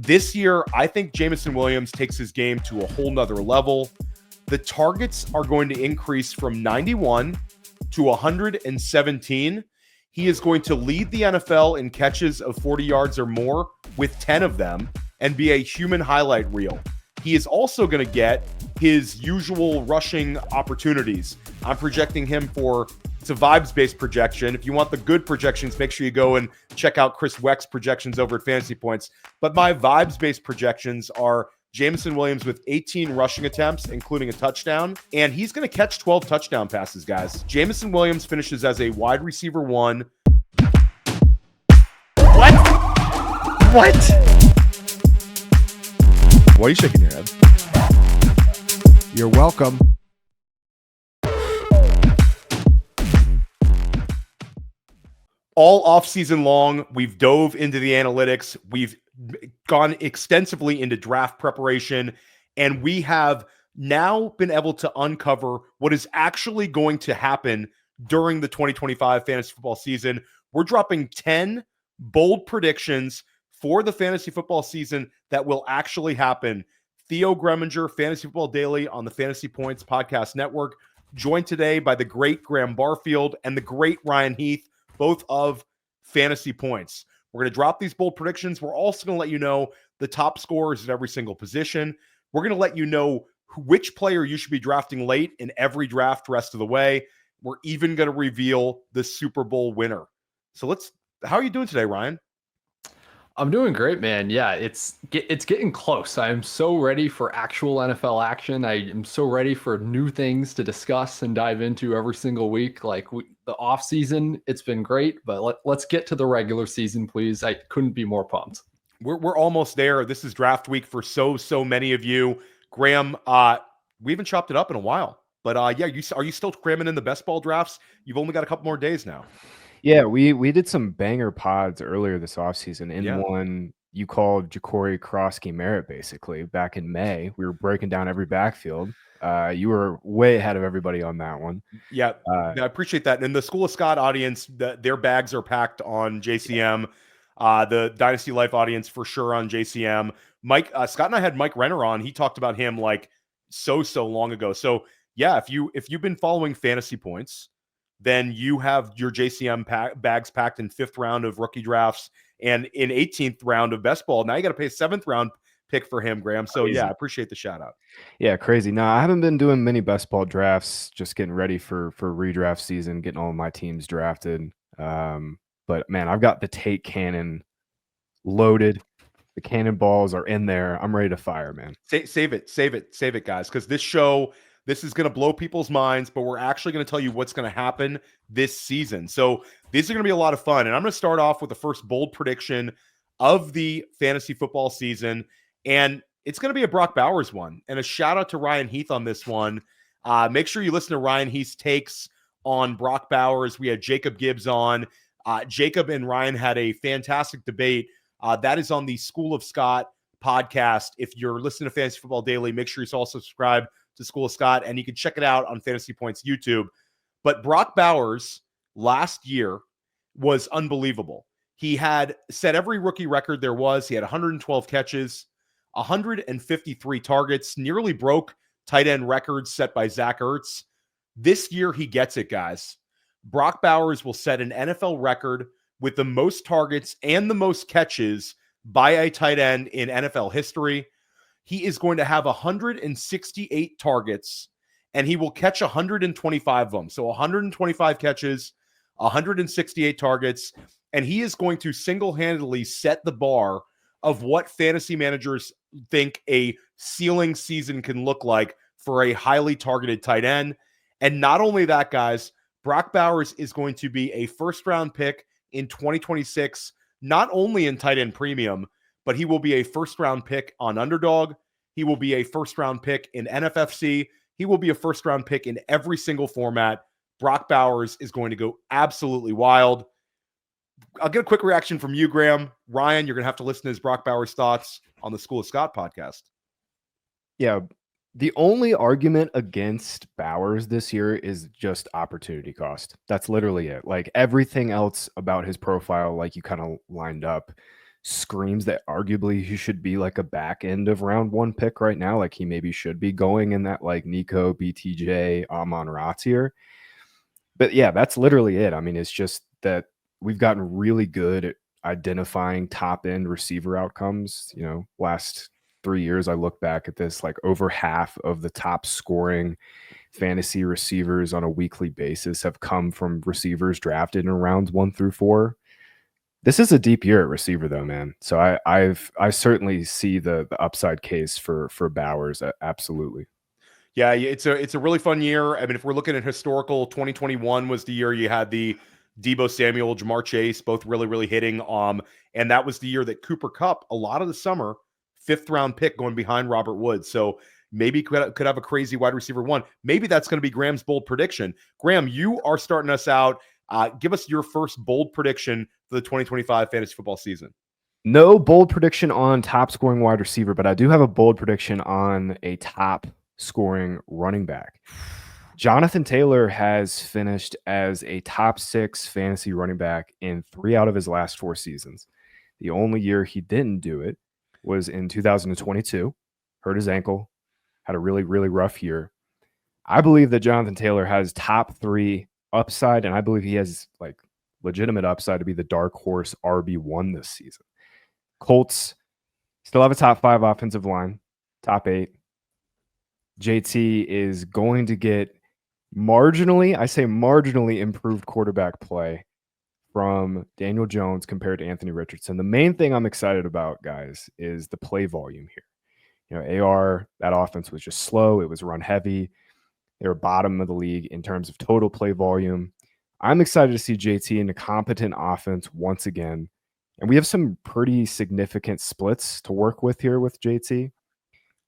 This year, I think Jameson Williams takes his game to a whole nother level. The targets are going to increase from 91 to 117. He is going to lead the NFL in catches of 40 yards or more with 10 of them and be a human highlight reel. He is also going to get his usual rushing opportunities. I'm projecting him for, it's a vibes-based projection. If you want the good projections, make sure you go and check out Chris Weck's projections over at Fantasy Points. But my vibes-based projections are Jameson Williams with 18 rushing attempts, including a touchdown, and he's going to catch 12 touchdown passes, guys. Jameson Williams finishes as a wide receiver 1. What? Why are you shaking your head? You're welcome. All offseason long, we've dove into the analytics. We've gone extensively into draft preparation, and we have now been able to uncover what is actually going to happen during the 2025 fantasy football season. We're dropping 10 bold predictions for the fantasy football season that will actually happen. Theo Greminger, Fantasy Football Daily on the Fantasy Points Podcast Network, joined today by the great Graham Barfield and the great Ryan Heath, both of Fantasy Points. We're going to drop these bold predictions. We're also going to let you know the top scorers at every single position. We're going to let you know which player you should be drafting late in every draft rest of the way. We're even going to reveal the Super Bowl winner. So how are you doing today, Ryan? I'm doing great, man. Yeah, it's getting close. I'm so ready for actual NFL action. I am so ready for new things to discuss and dive into every single week. The off season, it's been great, but let's get to the regular season, please. I couldn't be more pumped. We're almost there. This is draft week for so many of you. Graham, we haven't chopped it up in a while, but are you still cramming in the best ball drafts? You've only got a couple more days now. Yeah, we did some banger pods earlier this offseason. One you called Ja'Cory Krosky Merritt, basically, back in May. We were breaking down every backfield. You were way ahead of everybody on that one. Yeah, I appreciate that. And the School of Scott audience, their bags are packed on JCM. The Dynasty Life audience for sure on JCM. Scott and I had Mike Renner on. He talked about him so long ago. So yeah, if you've been following Fantasy Points, then you have your JCM bags packed in 5th round of rookie drafts and in 18th round of best ball. Now you got to pay a 7th round pick for him, Graham. So yeah, I appreciate the shout out. Yeah, crazy. No, I haven't been doing many best ball drafts, just getting ready for redraft season, getting all of my teams drafted. But man, I've got the Tate cannon loaded. The cannonballs are in there. I'm ready to fire, man. Save it, guys, because this is going to blow people's minds, but we're actually going to tell you what's going to happen this season. So these are going to be a lot of fun. And I'm going to start off with the first bold prediction of the fantasy football season. And it's going to be a Brock Bowers one. And a shout out to Ryan Heath on this one. Make sure you listen to Ryan Heath's takes on Brock Bowers. We had Jacob Gibbs on. Jacob and Ryan had a fantastic debate. That is on the School of Scott podcast. If you're listening to Fantasy Football Daily, make sure you also subscribe to School of Scott, and you can check it out on Fantasy Points YouTube. But Brock Bowers last year was unbelievable. He had set every rookie record there was. He had 112 catches, 153 targets, nearly broke tight end records set by Zach Ertz. This year, he gets it, guys. Brock Bowers will set an NFL record with the most targets and the most catches by a tight end in NFL history. He is going to have 168 targets, and he will catch 125 of them. So 125 catches, 168 targets, and he is going to single-handedly set the bar of what fantasy managers think a ceiling season can look like for a highly targeted tight end. And not only that, guys, Brock Bowers is going to be a first-round pick in 2026, not only in tight end premium, but he will be a first-round pick on Underdog. He will be a first-round pick in NFFC. He will be a first-round pick in every single format. Brock Bowers is going to go absolutely wild. I'll get a quick reaction from you, Graham. Ryan, you're going to have to listen to his Brock Bowers thoughts on the School of Scott podcast. Yeah, the only argument against Bowers this year is just opportunity cost. That's literally it. Like everything else about his profile, like you kind of lined up, screams that arguably he should be like a back end of round 1 pick right now. Like he maybe should be going in that like Nico, BTJ, Amon-Ra tier. But yeah, that's literally it. I mean, it's just that we've gotten really good at identifying top end receiver outcomes. You know, last 3 years, I look back at this, like over half of the top scoring fantasy receivers on a weekly basis have come from receivers drafted in rounds 1 through 4. This is a deep year at receiver, though, man. So I certainly see the upside case for Bowers. Absolutely. Yeah, it's a really fun year. I mean, if we're looking at historical, 2021 was the year you had the Deebo Samuel, Ja'Marr Chase, both really hitting. And that was the year that Cooper Kupp, a lot of the summer, 5th round pick going behind Robert Woods. So maybe could have a crazy wide receiver 1. Maybe that's going to be Graham's bold prediction. Graham, you are starting us out. Give us your first bold prediction for the 2025 fantasy football season. No bold prediction on top scoring wide receiver, but I do have a bold prediction on a top scoring running back. Jonathan Taylor has finished as a top 6 fantasy running back in 3 out of his last 4 seasons. The only year he didn't do it was in 2022, hurt his ankle, had a really rough year. I believe that Jonathan Taylor has top 3 upside, and I believe he has like legitimate upside to be the dark horse RB1 this season. Colts still have a top 5 offensive line, top 8. JT is going to get marginally improved quarterback play from Daniel Jones compared to Anthony Richardson. The main thing I'm excited about, guys, is the play volume here. You know, AR, that offense was just slow. It was run heavy. They were bottom of the league in terms of total play volume. I'm excited to see JT in a competent offense once again. And we have some pretty significant splits to work with here with JT.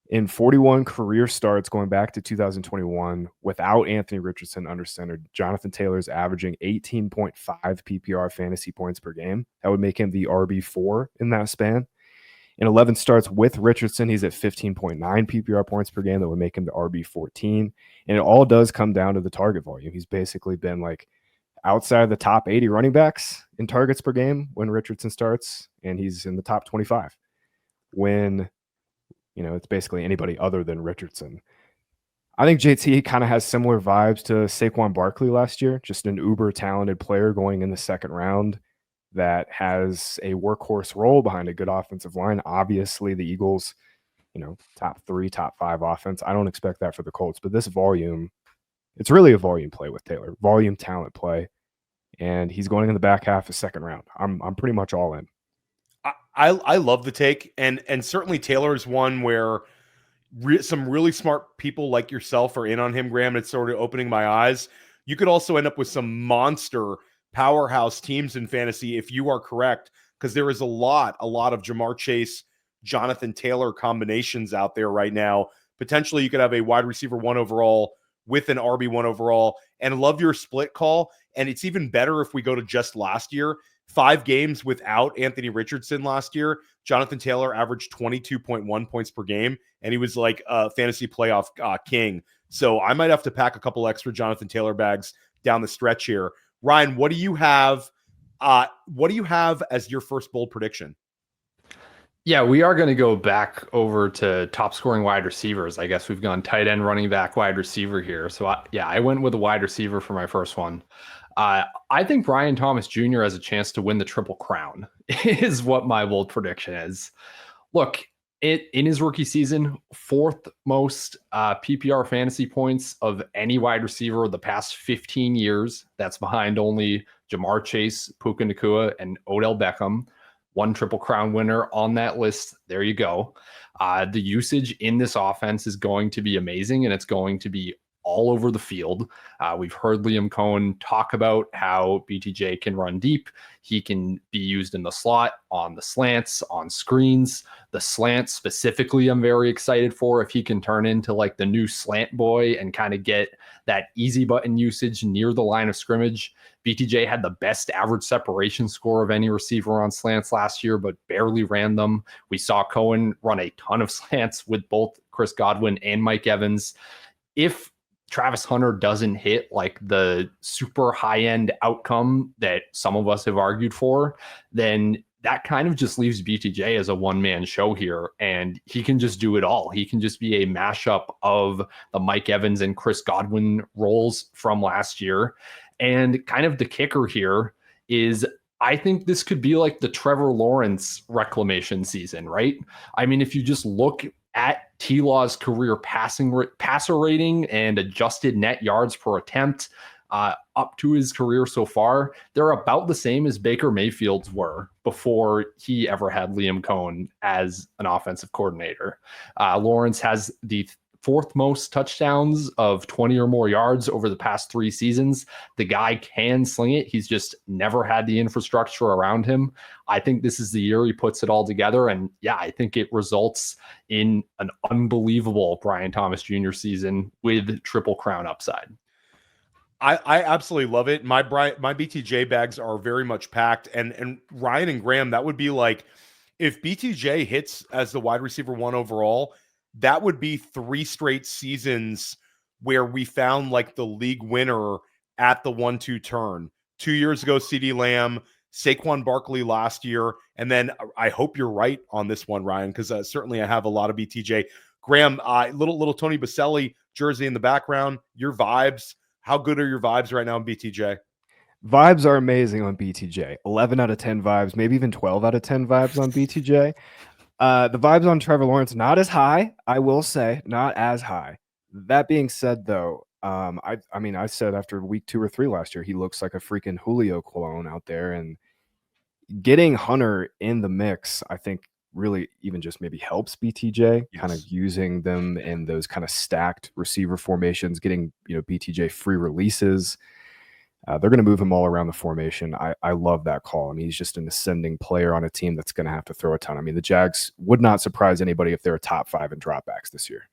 In 41 career starts going back to 2021 without Anthony Richardson under center, Jonathan Taylor's averaging 18.5 PPR fantasy points per game. That would make him the RB4 in that span. In 11 starts with Richardson, he's at 15.9 PPR points per game. That would make him the RB14. And it all does come down to the target volume. He's basically been like outside the top 80 running backs in targets per game when Richardson starts, and he's in the top 25 when, you know, it's basically anybody other than Richardson. I think JT kind of has similar vibes to Saquon Barkley last year, just an uber talented player going in the 2nd round that has a workhorse role behind a good offensive line. Obviously, the Eagles, you know, top 3, top 5 offense. I don't expect that for the Colts, but this volume, it's really a volume play with Taylor, volume talent play, and he's going in the back half of 2nd round. I'm pretty much all in. I love the take, and certainly Taylor is one where some really smart people like yourself are in on him, Graham. It's sort of opening my eyes. You could also end up with some monster powerhouse teams in fantasy if you are correct, because there is a lot of Ja'Marr Chase, Jonathan Taylor combinations out there right now. Potentially you could have a wide receiver 1 overall with an RB1 overall, and love your split call. And it's even better if we go to just last year. 5 games without Anthony Richardson last year, Jonathan Taylor averaged 22.1 points per game, and he was like a fantasy playoff king. So I might have to pack a couple extra Jonathan Taylor bags down the stretch here. Ryan, what do you have? What do you have as your first bold prediction? Yeah, we are going to go back over to top scoring wide receivers. I guess we've gone tight end, running back, wide receiver here. So I went with a wide receiver for my first one. I think Brian Thomas Jr. has a chance to win the Triple Crown is what my bold prediction is. Look, in his rookie season, 4th most PPR fantasy points of any wide receiver of the past 15 years. That's behind only Ja'Marr Chase, Puka Nacua, and Odell Beckham. 1 Triple Crown winner on that list. There you go. The usage in this offense is going to be amazing, and it's going to be all over the field. We've heard Liam Cohen talk about how BTJ can run deep. He can be used in the slot, on the slants, on screens. The slant specifically, I'm very excited for if he can turn into like the new slant boy and kind of get that easy button usage near the line of scrimmage. BTJ had the best average separation score of any receiver on slants last year, but barely ran them. We saw Cohen run a ton of slants with both Chris Godwin and Mike Evans. If Travis Hunter doesn't hit like the super high end outcome that some of us have argued for, then that kind of just leaves BTJ as a one-man show here, and he can just do it all. He can just be a mashup of the Mike Evans and Chris Godwin roles from last year. And kind of the kicker here is I think this could be like the Trevor Lawrence reclamation season, right? I mean, if you just look at T-Law's career passer rating and adjusted net yards per attempt, up to his career so far, they're about the same as Baker Mayfield's were before he ever had Liam Cohen as an offensive coordinator. Lawrence has the fourth most touchdowns of 20 or more yards over the past 3 seasons. The guy can sling it. He's just never had the infrastructure around him. I think this is the year he puts it all together. And yeah, I think it results in an unbelievable Brian Thomas Jr. season with Triple Crown upside. I absolutely love it. My BTJ bags are very much packed, and Ryan and Graham, that would be like if BTJ hits as the wide receiver 1 overall, that would be 3 straight seasons where we found like the league winner at the 1-2 turn. 2 years ago, CeeDee Lamb, Saquon Barkley last year, and then I hope you're right on this one, Ryan, because certainly I have a lot of BTJ. Graham, little Tony Baselli jersey in the background. Your vibes. How good are your vibes right now in BTJ? Vibes are amazing on BTJ. 11 out of 10 vibes, maybe even 12 out of 10 vibes on BTJ. The vibes on Trevor Lawrence, not as high, I will say, not as high. That being said, though, I mean, I said after week 2 or 3 last year, he looks like a freaking Julio clone out there. And getting Hunter in the mix, I think, really even just maybe helps BTJ, kind of using them in those kind of stacked receiver formations, getting, BTJ free releases. They're going to move him all around the formation. I love that call. I mean, he's just an ascending player on a team that's going to have to throw a ton. I mean, the Jags would not surprise anybody if they're a top 5 in dropbacks this year.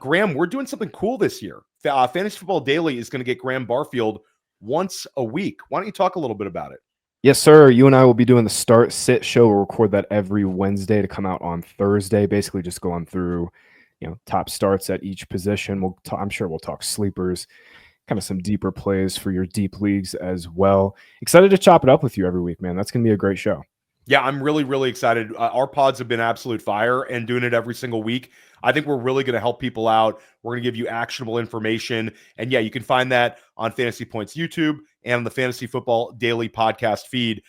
Graham, we're doing something cool this year. Fantasy Football Daily is going to get Graham Barfield once a week. Why don't you talk a little bit about it? Yes, sir. You and I will be doing the Start Sit show. We'll record that every Wednesday to come out on Thursday. Basically, just going through, top starts at each position. I'm sure we'll talk sleepers, kind of some deeper plays for your deep leagues as well. Excited to chop it up with you every week, man. That's going to be a great show. Yeah, I'm really, really excited. Our pods have been absolute fire, and doing it every single week, I think we're really going to help people out. We're going to give you actionable information. And yeah, you can find that on Fantasy Points YouTube and on the Fantasy Football Daily podcast feed.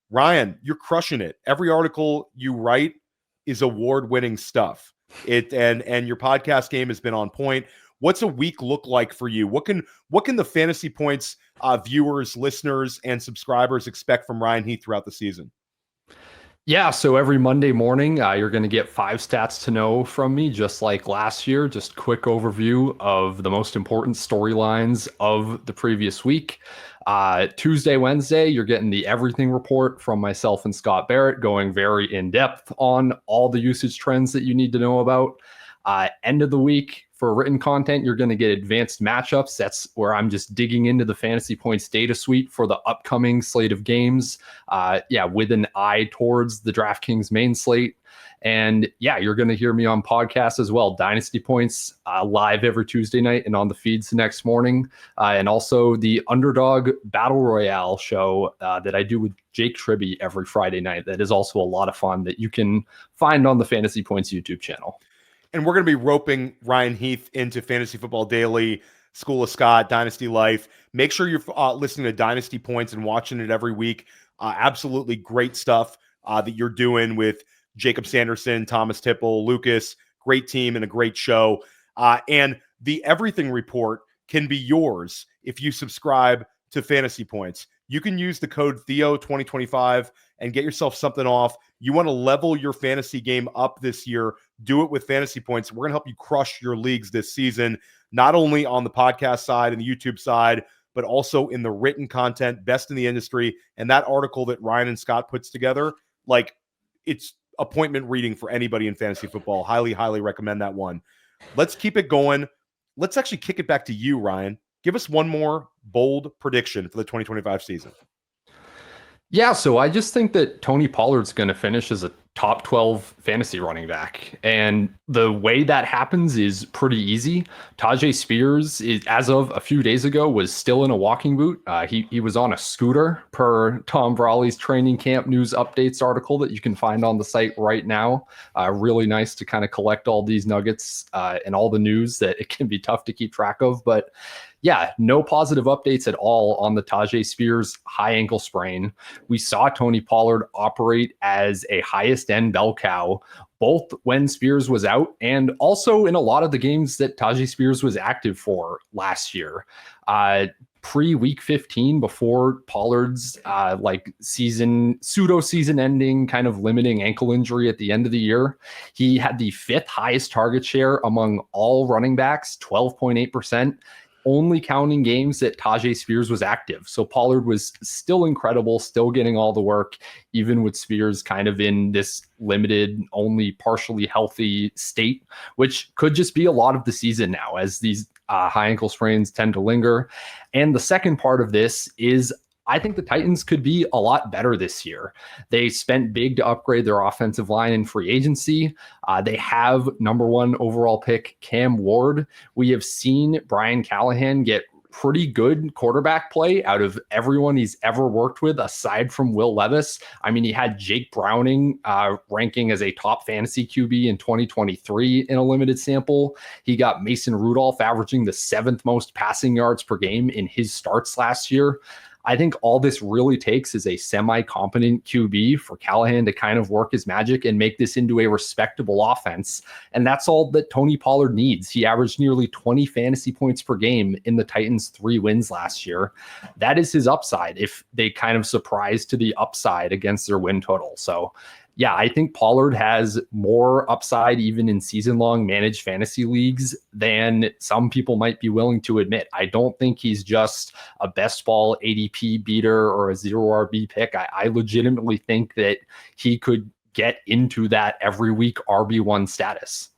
Ryan, you're crushing it. Every article you write is award-winning stuff. And your podcast game has been on point. What's a week look like for you? What can the Fantasy Points viewers, listeners, and subscribers expect from Ryan Heath throughout the season? Yeah, so every Monday morning, you're going to get 5 stats to know from me, just like last year. Just quick overview of the most important storylines of the previous week. Tuesday, Wednesday, you're getting the everything report from myself and Scott Barrett, going very in-depth on all the usage trends that you need to know about. End of the week, for written content, you're going to get advanced matchups. That's where I'm just digging into the Fantasy Points data suite for the upcoming slate of games. With an eye towards the DraftKings main slate. And yeah, you're going to hear me on podcasts as well. Dynasty Points live every Tuesday night and on the feeds the next morning. And also the Underdog Battle Royale show that I do with Jake Tribby every Friday night. That is also a lot of fun that you can find on the Fantasy Points YouTube channel. And we're going to be roping Ryan Heath into Fantasy Football Daily, School of Scott, Dynasty Life. Make sure you're listening to Dynasty Points and watching it every week. Absolutely great stuff that you're doing with Jacob Sanderson, Thomas Tipple, Lucas. Great team and a great show. And the Everything Report can be yours if you subscribe to Fantasy Points. You can use the code Theo2025 and get yourself something off. You want to level your fantasy game up this year, do it with Fantasy Points. We're going to help you crush your leagues this season, not only on the podcast side and the YouTube side, but also in the written content, best in the industry. And that article that Ryan and Scott puts together, like, it's appointment reading for anybody in fantasy football. Highly, highly recommend that one. Let's keep it going. Let's actually kick it back to you, Ryan. Give us one more bold prediction for the 2025 season. Yeah, so I just think that Tony Pollard's going to finish as a top 12 fantasy running back. And the way that happens is pretty easy. Tajay Spears, as of a few days ago, was still in a walking boot. He was on a scooter per Tom Brawley's training camp news updates article that you can find on the site right now. Really nice to kind of collect all these nuggets and all the news that it can be tough to keep track of. But yeah, no positive updates at all on the Tajay Spears high ankle sprain. We saw Tony Pollard operate as a highest end bell cow, both when Spears was out and also in a lot of the games that Tajay Spears was active for last year. Pre-week 15, before Pollard's pseudo season ending kind of limiting ankle injury at the end of the year, he had the 5th highest target share among all running backs, 12.8%. Only counting games that Tajay Spears was active. So Pollard was still incredible, still getting all the work, even with Spears kind of in this limited, only partially healthy state, which could just be a lot of the season now as these high ankle sprains tend to linger. And the second part of this is I think the Titans could be a lot better this year. They spent big to upgrade their offensive line in free agency. They have number 1 overall pick Cam Ward. We have seen Brian Callahan get pretty good quarterback play out of everyone he's ever worked with, aside from Will Levis. I mean, he had Jake Browning ranking as a top fantasy QB in 2023 in a limited sample. He got Mason Rudolph averaging the 7th most passing yards per game in his starts last year. I think all this really takes is a semi-competent QB for Callahan to kind of work his magic and make this into a respectable offense. And that's all that Tony Pollard needs. He averaged nearly 20 fantasy points per game in the Titans' 3 wins last year. That is his upside if they kind of surprise to the upside against their win total. So yeah, I think Pollard has more upside even in season-long managed fantasy leagues than some people might be willing to admit. I don't think he's just a best ball ADP beater or a 0 RB pick. I legitimately think that he could get into that every week RB1 status.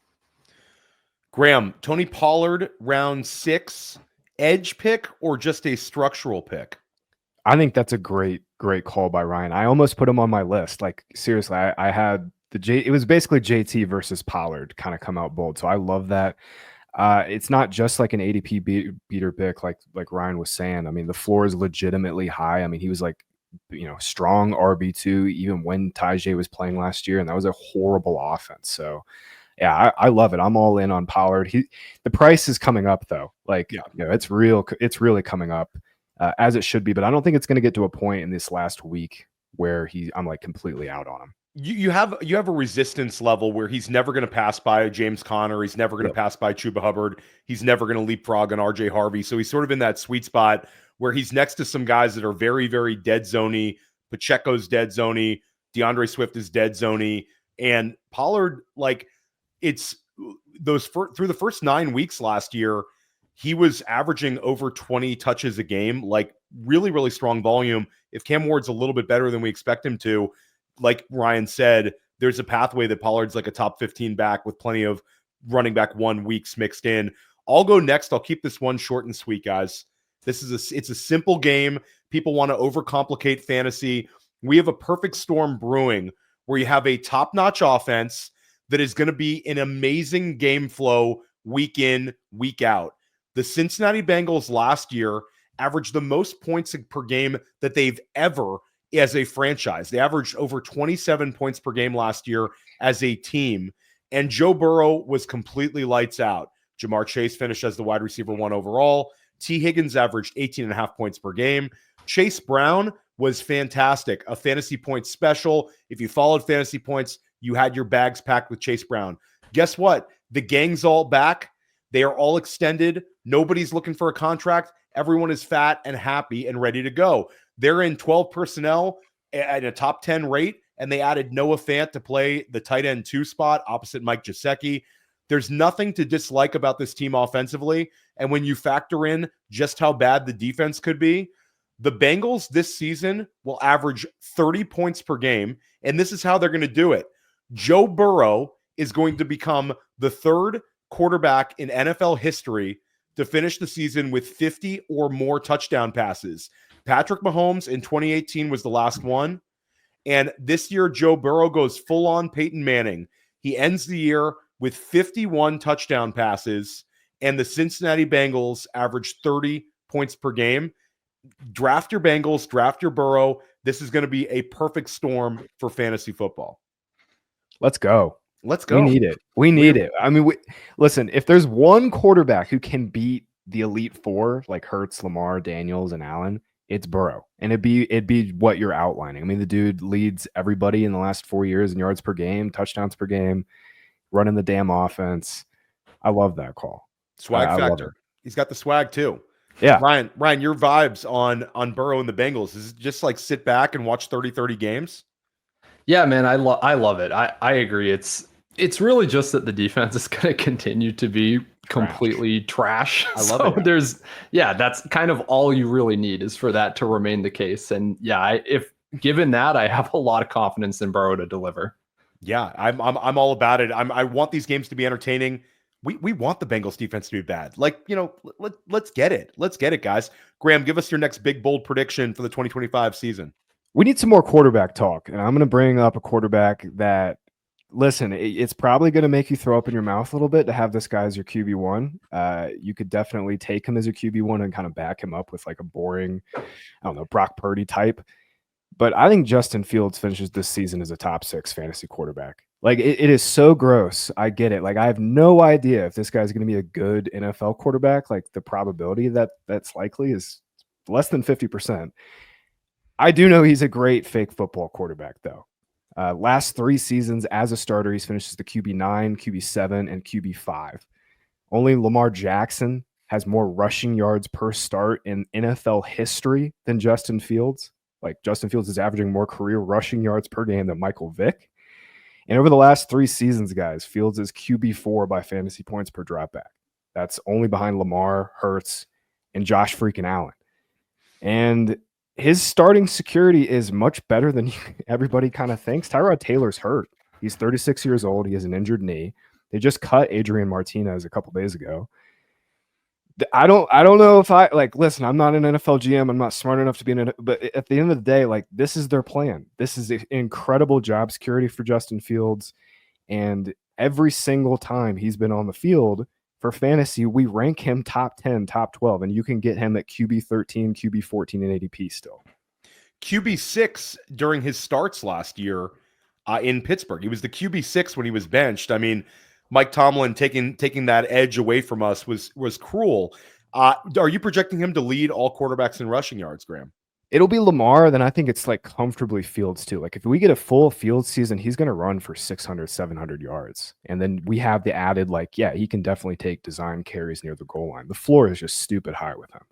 Graham, Tony Pollard, round 6, edge pick or just a structural pick? I think that's a great call by Ryan. I almost put him on my list. Like seriously, I had it was basically JT versus Pollard kind of come out bold. So I love that. It's not just like an ADP beater pick like Ryan was saying. I mean, the floor is legitimately high. I mean, he was like, strong RB2 even when Tajay was playing last year, and that was a horrible offense. So yeah, I love it. I'm all in on Pollard. The price is coming up though. Like, it's really coming up. As it should be, but I don't think it's going to get to a point in this last week where I'm like completely out on him. You have a resistance level where he's never going to pass by James Conner. He's never going to pass by Chuba Hubbard. He's never going to leapfrog on RJ Harvey. So he's sort of in that sweet spot where he's next to some guys that are very, very dead zoney. Pacheco's dead zoney. DeAndre Swift is dead zoney. And Pollard, like it's those through the first 9 weeks last year, he was averaging over 20 touches a game, like really, really strong volume. If Cam Ward's a little bit better than we expect him to, like Ryan said, there's a pathway that Pollard's like a top 15 back with plenty of running back 1 weeks mixed in. I'll go next. I'll keep this one short and sweet, guys. It's a simple game. People want to overcomplicate fantasy. We have a perfect storm brewing where you have a top-notch offense that is going to be an amazing game flow week in, week out. The Cincinnati Bengals last year averaged the most points per game that they've ever as a franchise. They averaged over 27 points per game last year as a team. And Joe Burrow was completely lights out. Jamar Chase finished as the wide receiver 1 overall. T. Higgins averaged 18.5 points per game. Chase Brown was fantastic. A fantasy point special. If you followed fantasy points, you had your bags packed with Chase Brown. Guess what? The gang's all back. They are all extended. Nobody's looking for a contract. Everyone is fat and happy and ready to go. They're in 12 personnel at a top 10 rate, and they added Noah Fant to play the tight end 2 spot opposite Mike Gesicki. There's nothing to dislike about this team offensively, and when you factor in just how bad the defense could be, the Bengals this season will average 30 points per game, and this is how they're going to do it. Joe Burrow is going to become the 3rd quarterback in NFL history to finish the season with 50 or more touchdown passes. Patrick Mahomes in 2018 was the last one. And this year, Joe Burrow goes full on Peyton Manning. He ends the year with 51 touchdown passes, and the Cincinnati Bengals average 30 points per game. Draft your Bengals, draft your Burrow. This is going to be a perfect storm for fantasy football. Let's go. Let's go. We need it. We need it. I mean, listen, if there's one quarterback who can beat the Elite Four, like Hurts, Lamar, Daniels, and Allen, it's Burrow. And it'd be what you're outlining. I mean, the dude leads everybody in the last 4 years in yards per game, touchdowns per game, running the damn offense. I love that call. Swag factor. He's got the swag too. Yeah. Ryan, your vibes on Burrow and the Bengals, is it just like sit back and watch 30 games? Yeah, man, I love it. I agree. It's really just that the defense is going to continue to be completely trash. I love it. That's kind of all you really need is for that to remain the case. And yeah, if given that, I have a lot of confidence in Burrow to deliver. Yeah, I'm all about it. I want these games to be entertaining. We want the Bengals defense to be bad. Like, let's get it. Let's get it, guys. Graham, give us your next big, bold prediction for the 2025 season. We need some more quarterback talk. And I'm going to bring up a quarterback that, listen, it's probably going to make you throw up in your mouth a little bit to have this guy as your QB1. You could definitely take him as your QB1 and kind of back him up with like a boring, I don't know, Brock Purdy type. But I think Justin Fields finishes this season as a top 6 fantasy quarterback. Like, it is so gross. I get it. Like, I have no idea if this guy's going to be a good NFL quarterback. Like, the probability that's likely is less than 50%. I do know he's a great fake football quarterback, though. Last 3 seasons as a starter, he's finished as the QB9, QB7, and QB5. Only Lamar Jackson has more rushing yards per start in NFL history than Justin Fields. Like, Justin Fields is averaging more career rushing yards per game than Michael Vick. And over the last 3 seasons, guys, Fields is QB4 by fantasy points per dropback. That's only behind Lamar, Hurts, and Josh freaking Allen. And his starting security is much better than everybody kind of thinks. Tyrod Taylor's hurt. He's 36 years old. He has an injured knee. They just cut Adrian Martinez a couple days ago. I don't know if listen, I'm not an NFL GM. I'm not smart enough to be but at the end of the day, like, this is their plan. This is incredible job security for Justin Fields. And every single time he's been on the field for fantasy, we rank him top 10, top 12, and you can get him at QB 13, QB 14, and ADP still. QB 6 during his starts last year in Pittsburgh. He was the QB 6 when he was benched. I mean, Mike Tomlin taking that edge away from us was cruel. Are you projecting him to lead all quarterbacks in rushing yards, Graham? It'll be Lamar. Then I think it's like comfortably Fields too. Like, if we get a full Fields season, he's going to run for 600, 700 yards. And then we have the added, like, yeah, he can definitely take design carries near the goal line. The floor is just stupid high with him.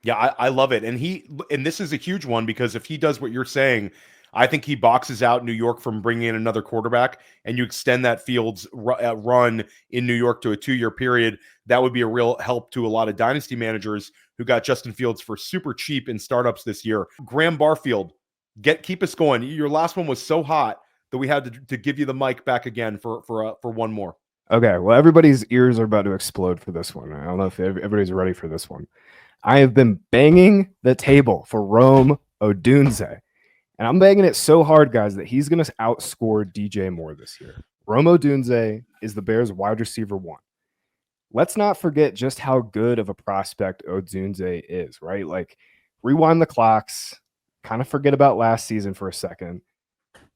Yeah, I love it. And this is a huge one, because if he does what you're saying, I think he boxes out New York from bringing in another quarterback, and you extend that Fields run in New York to a 2-year period. That would be a real help to a lot of dynasty managers who got Justin Fields for super cheap in startups this year. Graham Barfield, keep us going. Your last one was so hot that we had to give you the mic back again for one more. Okay, well, everybody's ears are about to explode for this one. I don't know if everybody's ready for this one. I have been banging the table for Rome Odunze. And I'm banging it so hard, guys, that he's going to outscore DJ Moore this year. Rome Odunze is the Bears' wide receiver 1. Let's not forget just how good of a prospect Odunze is, right? Like, rewind the clocks, kind of forget about last season for a second.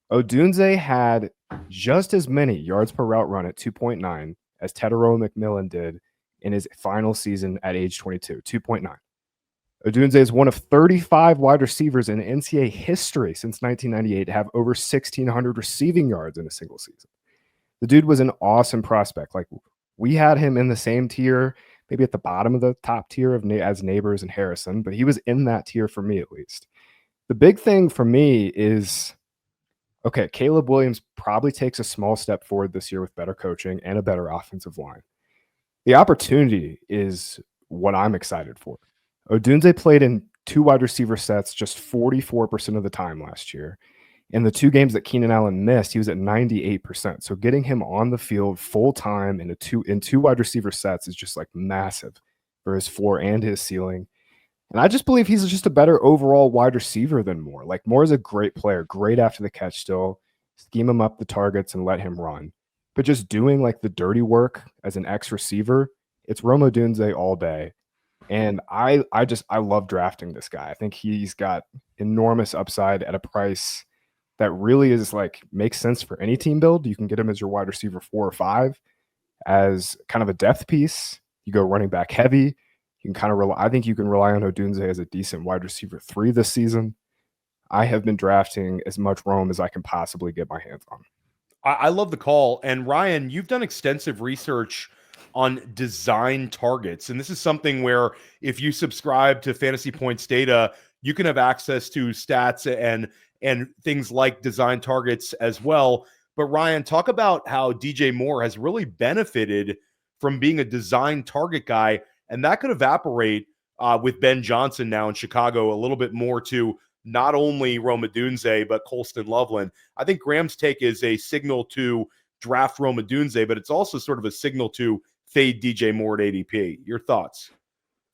Odunze had just as many yards per route run at 2.9 as Tet McMillan did in his final season at age 22, 2.9. Odunze is one of 35 wide receivers in NCAA history since 1998 to have over 1,600 receiving yards in a single season. The dude was an awesome prospect. Like, we had him in the same tier, maybe at the bottom of the top tier as Neighbors and Harrison, but he was in that tier for me, at least. The big thing for me is, okay, Caleb Williams probably takes a small step forward this year with better coaching and a better offensive line. The opportunity is what I'm excited for. Odunze played in 2 wide receiver sets just 44% of the time last year. In the 2 games that Keenan Allen missed, he was at 98%. So getting him on the field full time in 2 wide receiver sets is just like massive for his floor and his ceiling. And I just believe he's just a better overall wide receiver than Moore. Like, Moore is a great player, great after the catch still. Scheme him up the targets and let him run. But just doing like the dirty work as an X receiver, it's Rome Odunze all day. And I love drafting this guy. I think he's got enormous upside at a price that really is like makes sense for any team build. You can get him as your wide receiver 4 or 5 as kind of a depth piece. You go running back heavy. You can kind of rely. I think you can rely on Odunze as a decent wide receiver 3 this season. I have been drafting as much Rome as I can possibly get my hands on. I love the call. And Ryan, you've done extensive research on design targets. And this is something where if you subscribe to Fantasy Points data, you can have access to stats and things like design targets as well. But Ryan, talk about how DJ Moore has really benefited from being a design target guy. And that could evaporate with Ben Johnson now in Chicago a little bit more to not only Rome Odunze, but Colston Loveland. I think Graham's take is a signal to draft Rome Odunze, but it's also sort of a signal to fade DJ Moore at ADP. Your thoughts?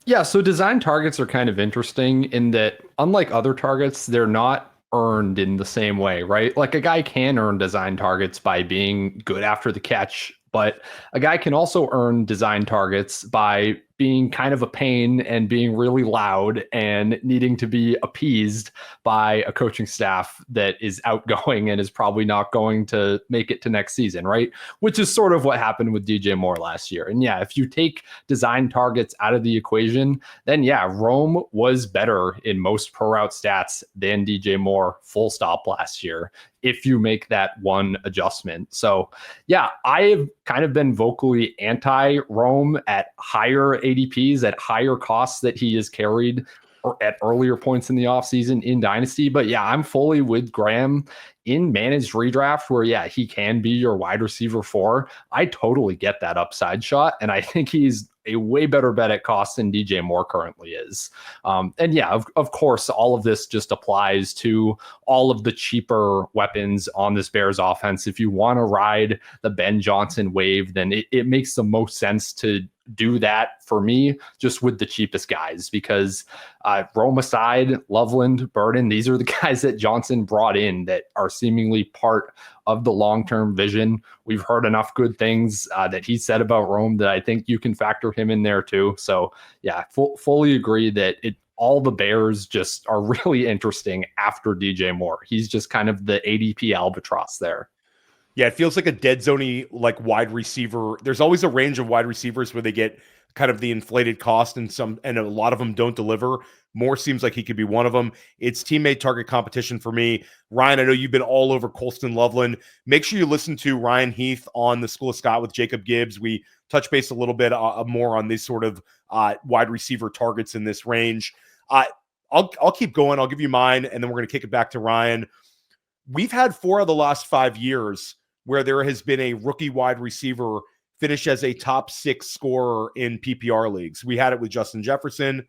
Yeah, so design targets are kind of interesting in that, unlike other targets, they're not earned in the same way, right? Like, a guy can earn design targets by being good after the catch, but a guy can also earn design targets by being kind of a pain and being really loud and needing to be appeased by a coaching staff that is outgoing and is probably not going to make it to next season, right? Which is sort of what happened with DJ Moore last year. And yeah, if you take design targets out of the equation, then yeah, Rome was better in most per route stats than DJ Moore, full stop, last year, if you make that one adjustment. So yeah, I have kind of been vocally anti-Rome at higher ADPs, at higher costs that he has carried at earlier points in the offseason in Dynasty. But yeah, I'm fully with Graham in managed redraft where, yeah, he can be your wide receiver 4. I totally get that upside shot. And I think he's a way better bet at cost than DJ Moore currently is. And yeah, of course, all of this just applies to all of the cheaper weapons on this Bears offense. If you want to ride the Ben Johnson wave, then it makes the most sense to do that for me, just with the cheapest guys, because Rome aside, Loveland, Burden, these are the guys that Johnson brought in that are seemingly part of the long-term vision. We've heard enough good things that he said about Rome that I think you can factor him in there too. So yeah, fully agree that all the Bears just are really interesting after DJ Moore. He's just kind of the ADP albatross there. Yeah, it feels like a dead zone-y, like, wide receiver. There's always a range of wide receivers where they get kind of the inflated cost, and a lot of them don't deliver. Moore seems like he could be one of them. It's teammate target competition for me. Ryan, I know you've been all over Colston Loveland. Make sure you listen to Ryan Heath on the School of Scott with Jacob Gibbs. We touch base a little bit more on these sort of wide receiver targets in this range. I'll keep going. I'll give you mine, and then we're going to kick it back to Ryan. We've had 4 of the last 5 years where there has been a rookie wide receiver finish as a top 6 scorer in PPR leagues. We had it with Justin Jefferson,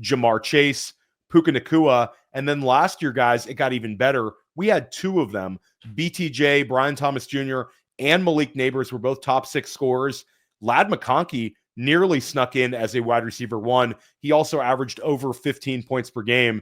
Jamar Chase, Puka Nacua, and then last year, guys, it got even better. We had 2 of them. BTJ, Brian Thomas Jr., and Malik Neighbors were both top 6 scorers. Ladd McConkey nearly snuck in as a wide receiver 1. He also averaged over 15 points per game.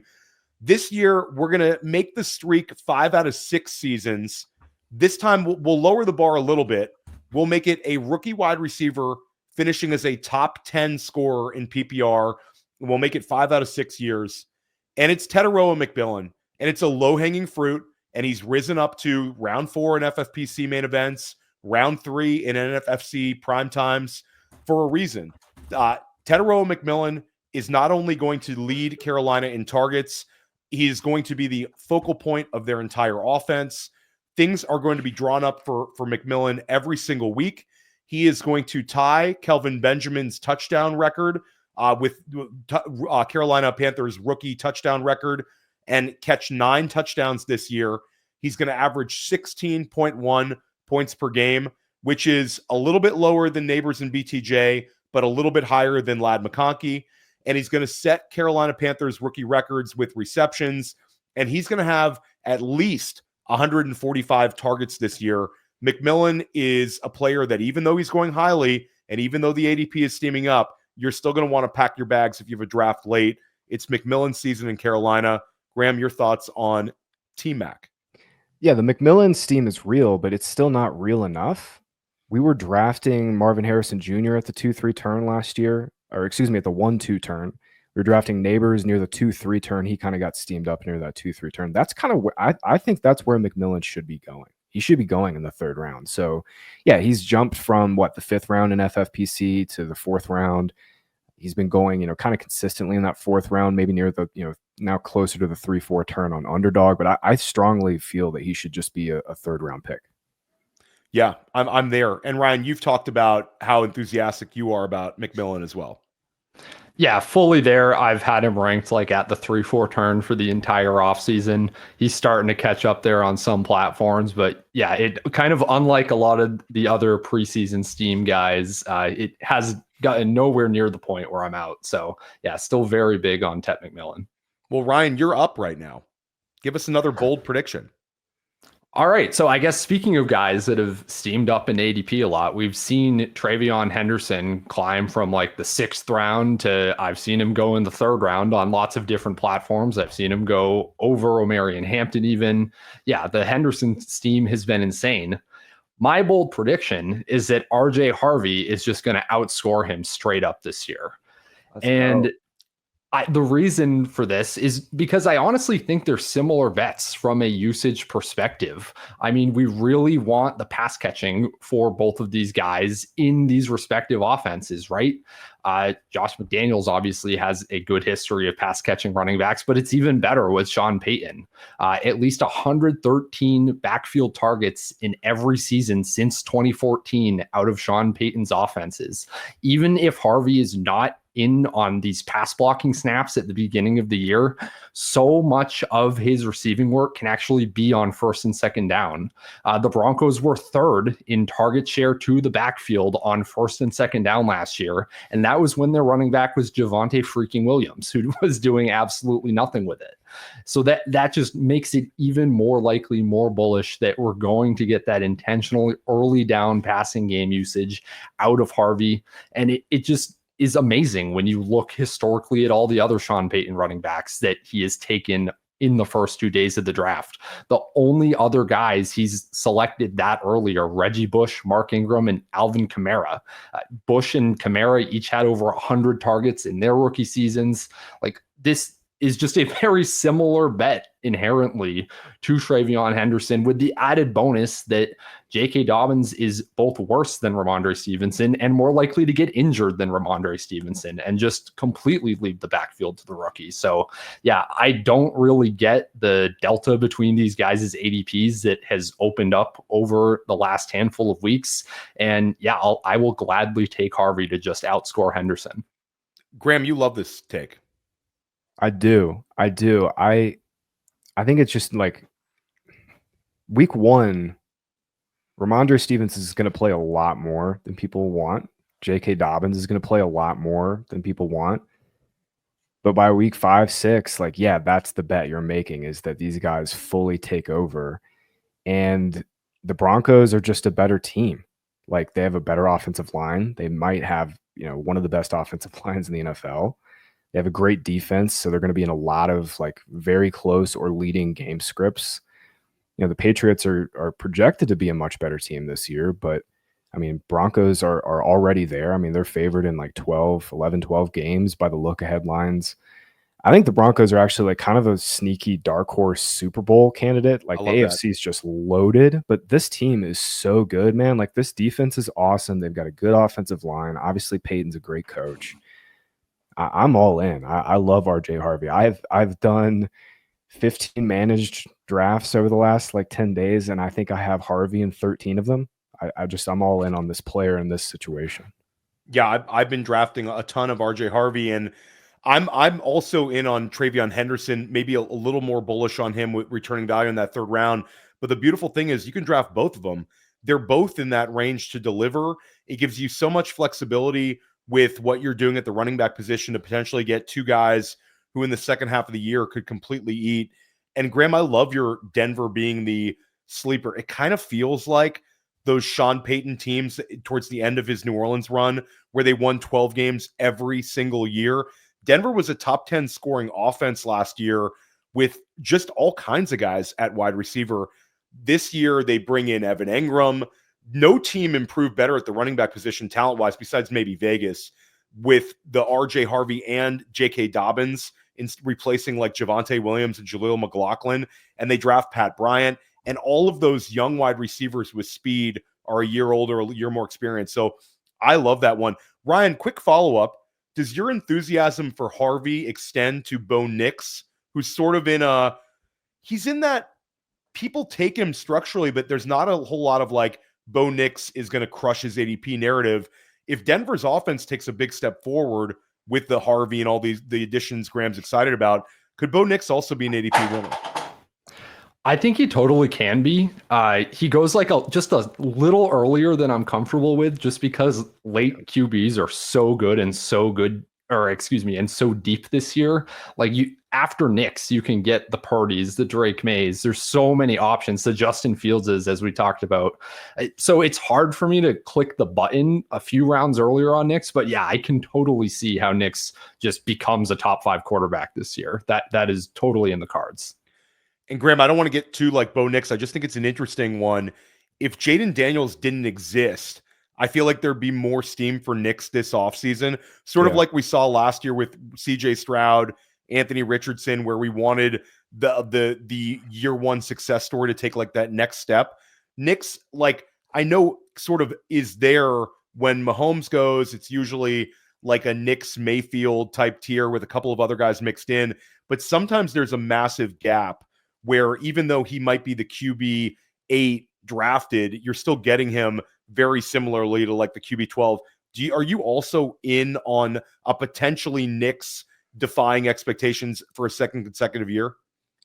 This year, we're going to make the streak 5 out of 6 seasons. This time, we'll lower the bar a little bit. We'll make it a rookie wide receiver finishing as a top 10 scorer in PPR. We'll make it 5 out of 6 years. And it's Tet McMillan. And it's a low-hanging fruit. And he's risen up to round 4 in FFPC main events, round 3 in NFFC prime times for a reason. Tet McMillan is not only going to lead Carolina in targets, he is going to be the focal point of their entire offense. Things are going to be drawn up for McMillan every single week. He is going to tie Kelvin Benjamin's touchdown record with Carolina Panthers rookie touchdown record and catch 9 touchdowns this year. He's going to average 16.1 points per game, which is a little bit lower than Neighbors and BTJ, but a little bit higher than Ladd McConkey. And he's going to set Carolina Panthers rookie records with receptions. And he's going to have at least 145 targets this year. McMillan is a player that, even though he's going highly and even though the ADP is steaming up, you're still going to want to pack your bags if you have a draft late. It's McMillan season in Carolina. Graham, your thoughts on T-Mac? Yeah, the McMillan steam is real, but it's still not real enough. We were drafting Marvin Harrison Jr. at the 2-3 turn last year, or excuse me, at the 1-2 turn. We were drafting Neighbors near the 2-3 turn. He kind of got steamed up near that 2-3 turn. That's kind of where I think that's where McMillan should be going. He should be going in the 3rd round. So, yeah, he's jumped from the 5th round in FFPC to the 4th round. He's been going, kind of consistently in that 4th round, maybe near the, now closer to the 3-4 turn on underdog. But I strongly feel that he should just be a 3rd round pick. Yeah, I'm there. And Ryan, you've talked about how enthusiastic you are about McMillan as well. Yeah, fully there. I've had him ranked at the 3-4 turn for the entire offseason. He's starting to catch up there on some platforms, but yeah, it kind of unlike a lot of the other preseason Steam guys, it has gotten nowhere near the point where I'm out. So yeah, still very big on Tet McMillan. Well, Ryan, you're up right now. Give us another bold prediction. All right. So I guess speaking of guys that have steamed up in ADP a lot, we've seen TreVeyon Henderson climb from the 6th round to I've seen him go in the 3rd round on lots of different platforms. I've seen him go over Omarion Hampton even. Yeah, the Henderson steam has been insane. My bold prediction is that RJ Harvey is just going to outscore him straight up this year. The reason for this is because I honestly think they're similar bets from a usage perspective. I mean, we really want the pass catching for both of these guys in these respective offenses, right? Josh McDaniels obviously has a good history of pass catching running backs, but it's even better with Sean Payton. At least 113 backfield targets in every season since 2014 out of Sean Payton's offenses. Even if Harvey is not in on these pass blocking snaps at the beginning of the year, so much of his receiving work can actually be on 1st and 2nd down. The Broncos were 3rd in target share to the backfield on 1st and 2nd down last year. And that was when their running back was Javonte freaking Williams, who was doing absolutely nothing with it. So that just makes it even more likely, more bullish that we're going to get that intentional early down passing game usage out of Harvey. And it just is amazing when you look historically at all the other Sean Payton running backs that he has taken in the first 2 days of the draft. The only other guys he's selected that early are Reggie Bush, Mark Ingram, and Alvin Kamara. Bush and Kamara each had over 100 targets in their rookie seasons. This is just a very similar bet inherently to TreVeyon Henderson, with the added bonus that J.K. Dobbins is both worse than Ramondre Stevenson and more likely to get injured than Ramondre Stevenson and just completely leave the backfield to the rookie. So yeah, I don't really get the delta between these guys' ADPs that has opened up over the last handful of weeks. And yeah, I will gladly take Harvey to just outscore Henderson. Graham, you love this take. I do. I think it's just week 1, Ramondre Stevenson is going to play a lot more than people want. J.K. Dobbins is going to play a lot more than people want. But by week 5, 6, that's the bet you're making, is that these guys fully take over. And the Broncos are just a better team. They have a better offensive line. They might have, one of the best offensive lines in the NFL. They have a great defense, so they're going to be in a lot of very close or leading game scripts. The Patriots are projected to be a much better team this year, but I mean, Broncos are already there. I mean, they're favored in 12 games by the look ahead lines. I think the Broncos are actually kind of a sneaky dark horse Super Bowl candidate. The AFC is just loaded, but this team is so good, man. This defense is awesome. They've got a good offensive line. Obviously, Peyton's a great coach. I'm all in. I love RJ Harvey. I've done 15 managed drafts over the last 10 days, and I think I have Harvey in 13 of them. I'm all in on this player in this situation. Yeah, I've been drafting a ton of RJ Harvey, and I'm also in on TreVeyon Henderson, maybe a little more bullish on him with returning value in that 3rd round. But the beautiful thing is you can draft both of them. They're both in that range to deliver. It gives you so much flexibility with what you're doing at the running back position to potentially get 2 guys who in the second half of the year could completely eat. And Graham, I love your Denver being the sleeper. It kind of feels like those Sean Payton teams towards the end of his New Orleans run where they won 12 games every single year. Denver was a top 10 scoring offense last year with just all kinds of guys at wide receiver. This year, they bring in Evan Engram. No team improved better at the running back position talent-wise, besides maybe Vegas, with the RJ Harvey and J.K. Dobbins in replacing like Javonte Williams and Jaleel McLaughlin. And they draft Pat Bryant. And all of those young wide receivers with speed are a year older, a year more experienced. So I love that one. Ryan, quick follow-up. Does your enthusiasm for Harvey extend to Bo Nix, who's sort of he's in that people take him structurally, but there's not a whole lot of like Bo Nix is going to crush his ADP narrative. If Denver's offense takes a big step forward with the Harvey and all the additions Graham's excited about, could Bo Nix also be an ADP winner? I think he totally can be. He goes like just a little earlier than I'm comfortable with, just because late QBs are so good and so deep this year. Like after Nix, you can get the Purdy's, the Drake Mays. There's so many options. The Justin Fieldses, as we talked about. So it's hard for me to click the button a few rounds earlier on Nix, but yeah, I can totally see how Nix just becomes a top 5 quarterback this year. That is totally in the cards. And Graham, I don't want to get too like Bo Nix. I just think it's an interesting one. If Jayden Daniels didn't exist, I feel like there'd be more steam for Nix this offseason. Sort of like we saw last year with CJ Stroud, Anthony Richardson, where we wanted the year one success story to take like that next step. Nix, like I know sort of is there when Mahomes goes. It's usually like a Nix Mayfield type tier with a couple of other guys mixed in. But sometimes there's a massive gap where even though he might be the QB 8 drafted, you're still getting him very similarly to like the QB 12. Are you also in on a potentially Nix defying expectations for a second consecutive year?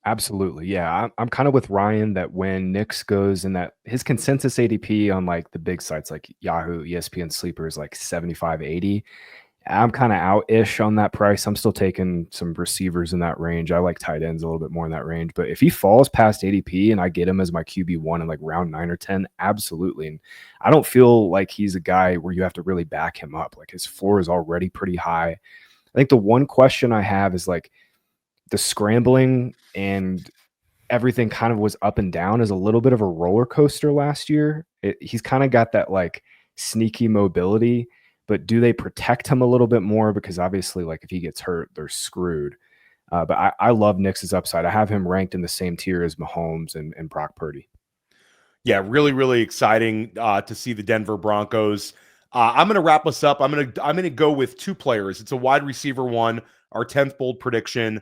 Absolutely. Yeah. I'm kind of with Ryan that when Nix goes in that his consensus ADP on like the big sites like Yahoo, ESPN Sleeper is like 75, 80. I'm kind of out-ish on that price. I'm still taking some receivers in that range. I like tight ends a little bit more in that range. But if he falls past ADP and I get him as my QB1 in like round 9 or 10, absolutely. And I don't feel like he's a guy where you have to really back him up. Like his floor is already pretty high. I think the one question I have is like the scrambling and everything kind of was up and down is a little bit of a roller coaster last year. He's kind of got that like sneaky mobility. But do they protect him a little bit more? Because obviously, like if he gets hurt, they're screwed. But I love Nix's upside. I have him ranked in the same tier as Mahomes and Brock Purdy. Yeah, really, really exciting to see the Denver Broncos. I'm going to wrap us up. I'm going to go with 2 players. It's a wide receiver one, our 10th bold prediction.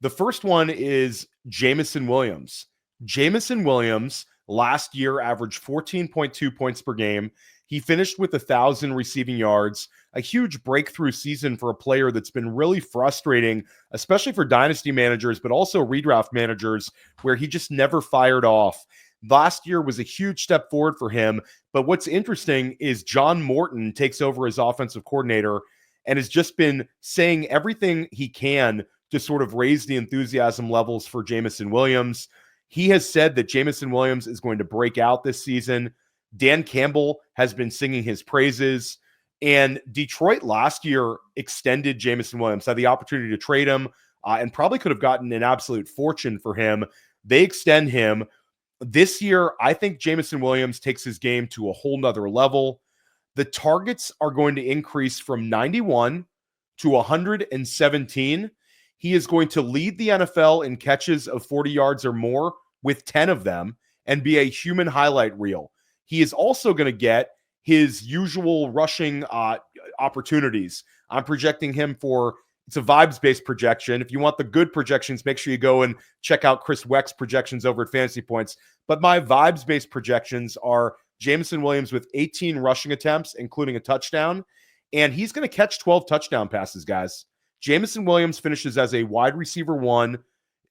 The first one is Jameson Williams. Jameson Williams last year averaged 14.2 points per game. He finished with 1,000 receiving yards, a huge breakthrough season for a player that's been really frustrating, especially for dynasty managers, but also redraft managers, where he just never fired off. Last year was a huge step forward for him. But what's interesting is John Morton takes over as offensive coordinator and has just been saying everything he can to sort of raise the enthusiasm levels for Jameson Williams. He has said that Jameson Williams is going to break out this season. Dan Campbell has been singing his praises, and Detroit last year extended Jameson Williams, had the opportunity to trade him and probably could have gotten an absolute fortune for him. They extend him. This year, I think Jameson Williams takes his game to a whole nother level. The targets are going to increase from 91 to 117. He is going to lead the NFL in catches of 40 yards or more with 10 of them and be a human highlight reel. He is also going to get his usual rushing opportunities. I'm projecting him for, it's a vibes-based projection. If you want the good projections, make sure you go and check out Chris Weck's projections over at Fantasy Points. But my vibes-based projections are Jameson Williams with 18 rushing attempts, including a touchdown. And he's going to catch 12 touchdown passes, guys. Jameson Williams finishes as a wide receiver 1.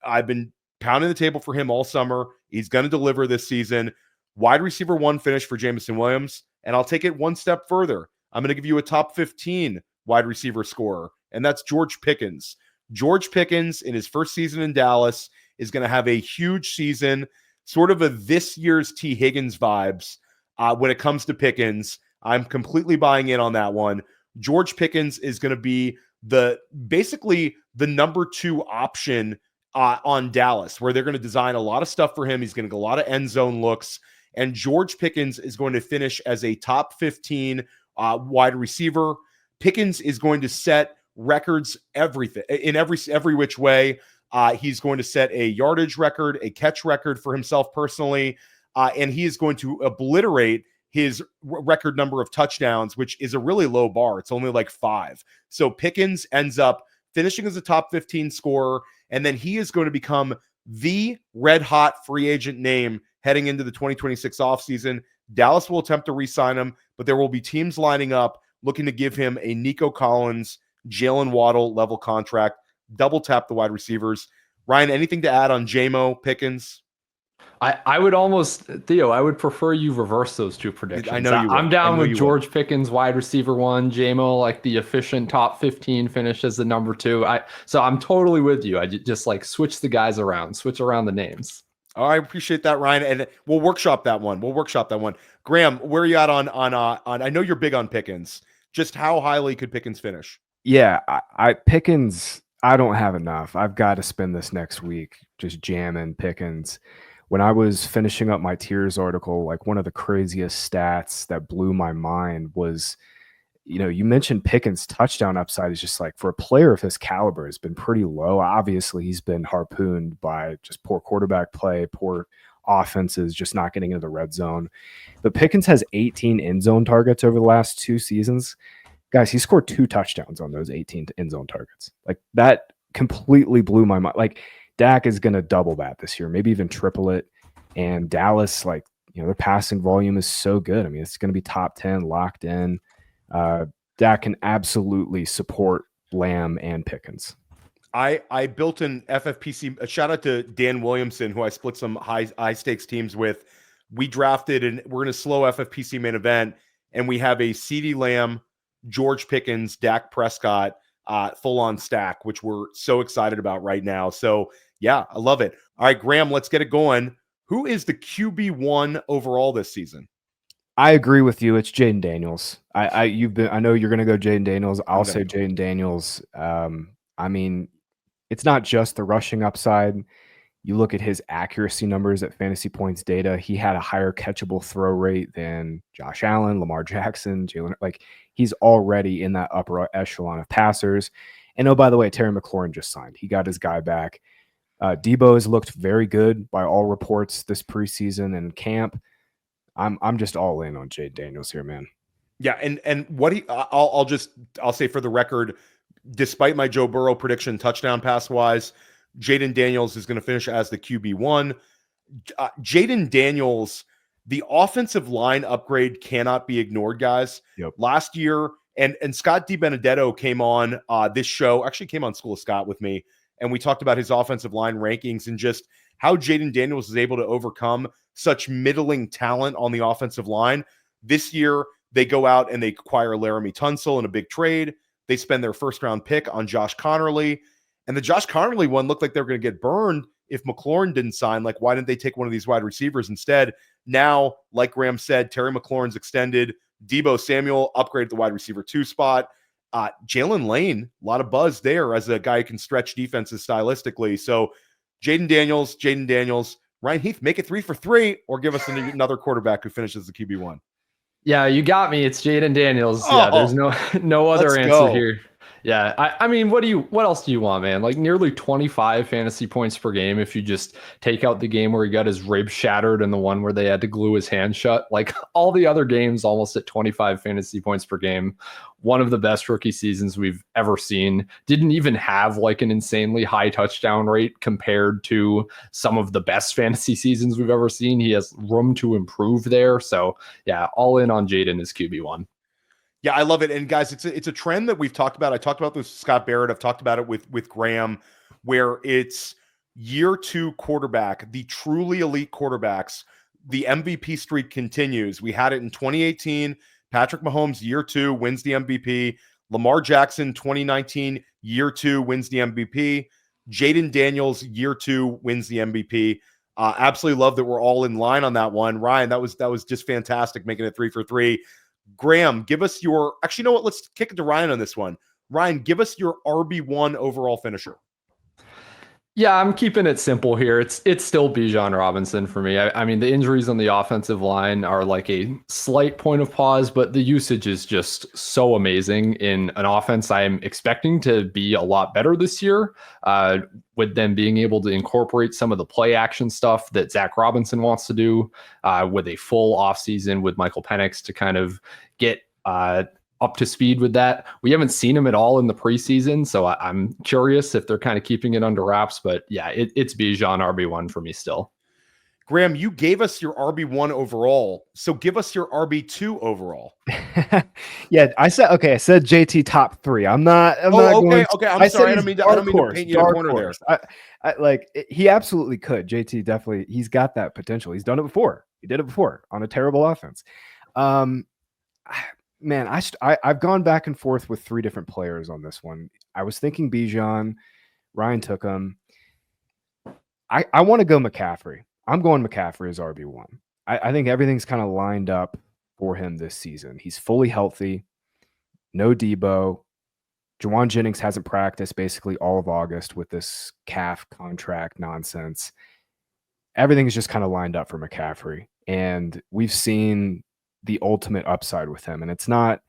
I've been pounding the table for him all summer. He's going to deliver this season. Wide receiver 1 finish for Jameson Williams. And I'll take it one step further. I'm going to give you a top 15 wide receiver scorer, and that's George Pickens. George Pickens in his first season in Dallas is going to have a huge season, sort of a this year's T. Higgins vibes when it comes to Pickens. I'm completely buying in on that one. George Pickens is going to be basically the number 2 option on Dallas, where they're going to design a lot of stuff for him. He's going to get a lot of end zone looks, and George Pickens is going to finish as a top 15 wide receiver. Pickens is going to set records in every which way. He's going to set a yardage record, a catch record for himself personally, and he is going to obliterate his record number of touchdowns, which is a really low bar. It's only like 5. So Pickens ends up finishing as a top 15 scorer, and then he is going to become the red-hot free agent name heading into the 2026 offseason. Dallas will attempt to re-sign him, but there will be teams lining up looking to give him a Nico Collins, Jalen Waddle level contract, double tap the wide receivers. Ryan, anything to add on Jamo, Pickens? I would almost, Theo, I would prefer you reverse those 2 predictions. I know you would. I'm down with George Pickens, wide receiver 1, Jamo, like the efficient top 15 finish as the number 2. So I'm totally with you. I just like switch the guys around, switch around the names. Oh, I appreciate that, Ryan, and we'll workshop that one. Graham, where are you at on? I know you're big on Pickens. Just how highly could Pickens finish? Yeah, Pickens, I don't have enough. I've got to spend this next week just jamming Pickens. When I was finishing up my tiers article, like one of the craziest stats that blew my mind was, you mentioned Pickens' touchdown upside is just like, for a player of his caliber, has been pretty low. Obviously, he's been harpooned by just poor quarterback play, poor offenses, just not getting into the red zone. But Pickens has 18 end zone targets over the last 2 seasons. Guys, he scored 2 touchdowns on those 18 end zone targets. Like, that completely blew my mind. Like, Dak is going to double that this year, maybe even triple it. And Dallas, like, their passing volume is so good. I mean, it's going to be top 10 locked in. Dak can absolutely support Lamb and Pickens. I built an FFPC. A shout out to Dan Williamson, who I split some high stakes teams with. We drafted, and we're in a slow FFPC main event, and we have a CeeDee Lamb, George Pickens, Dak Prescott full on stack, which we're so excited about right now. So yeah, I love it. All right, Graham, let's get it going. Who is the QB1 overall this season? I agree with you. It's Jayden Daniels. I know you're going to go Jayden Daniels. I'll say Jayden Daniels. I mean, it's not just the rushing upside. You look at his accuracy numbers at Fantasy Points data. He had a higher catchable throw rate than Josh Allen, Lamar Jackson, Jalen. Like, he's already in that upper echelon of passers. And oh, by the way, Terry McLaurin just signed. He got his guy back. Debo has looked very good by all reports this preseason and camp. I'm just all in on Jayden Daniels here, man. Yeah, and what I'll say for the record, despite my Joe Burrow prediction touchdown pass wise, Jayden Daniels is going to finish as the QB1. Jayden Daniels, the offensive line upgrade cannot be ignored, guys. Yep. Last year, and Scott DiBenedetto came on this show, actually came on School of Scott with me, and we talked about his offensive line rankings and just how Jayden Daniels is able to overcome such middling talent on the offensive line. This year, they go out and they acquire Laramie Tunsil in a big trade. They spend their first-round pick on Josh Connerly. And the Josh Connerly one looked like they were going to get burned if McLaurin didn't sign. Like, why didn't they take one of these wide receivers instead? Now, like Graham said, Terry McLaurin's extended. Debo Samuel upgraded the wide receiver 2 spot. Jalen Lane, a lot of buzz there as a guy who can stretch defenses stylistically. So Jayden Daniels, Ryan Heath, make it 3 for 3, or give us another quarterback who finishes the QB1. Yeah, you got me. It's Jayden Daniels. Yeah, there's no other answer here. Yeah, I mean, what else do you want, man? Like, nearly 25 fantasy points per game if you just take out the game where he got his rib shattered and the one where they had to glue his hand shut. Like, all the other games almost at 25 fantasy points per game. One of the best rookie seasons we've ever seen. Didn't even have like an insanely high touchdown rate compared to some of the best fantasy seasons we've ever seen. He has room to improve there. So yeah, all in on Jayden as QB1. Yeah, I love it. And guys, it's a trend that we've talked about. I talked about this with Scott Barrett. I've talked about it with Graham, where it's year 2 quarterback, the truly elite quarterbacks. The MVP streak continues. We had it in 2018. Patrick Mahomes, year 2, wins the MVP. Lamar Jackson, 2019, year 2, wins the MVP. Jayden Daniels, year 2, wins the MVP. Absolutely love that we're all in line on that one. Ryan, that was just fantastic, making it 3 for 3. Graham, give us your. Actually, you know what? Let's kick it to Ryan on this one. Ryan, give us your RB1 overall finisher. Yeah, I'm keeping it simple here. It's still Bijan Robinson for me. I mean, the injuries on the offensive line are like a slight point of pause, but the usage is just so amazing in an offense I'm expecting to be a lot better this year, with them being able to incorporate some of the play action stuff that Zach Robinson wants to do, with a full offseason with Michael Penix to kind of get up to speed with that. We haven't seen him at all in the preseason, so I'm curious if they're kind of keeping it under wraps. But yeah, it's Bijan RB1 for me still. Graham, you gave us your RB1 overall, so give us your RB2 overall. Yeah, I said JT top 3. I'm not. Okay. I'm sorry. I don't mean to paint you in a corner there. He absolutely could. JT definitely. He's got that potential. He's done it before. He did it before on a terrible offense. Man, I've gone back and forth with 3 different players on this one. I was thinking Bijan. Ryan took him. I want to go McCaffrey. I'm going McCaffrey as RB1. I think everything's kind of lined up for him this season. He's fully healthy. No Debo. Juwan Jennings hasn't practiced basically all of August with this calf contract nonsense. Everything's just kind of lined up for McCaffrey. And we've seen the ultimate upside with him. And it's not,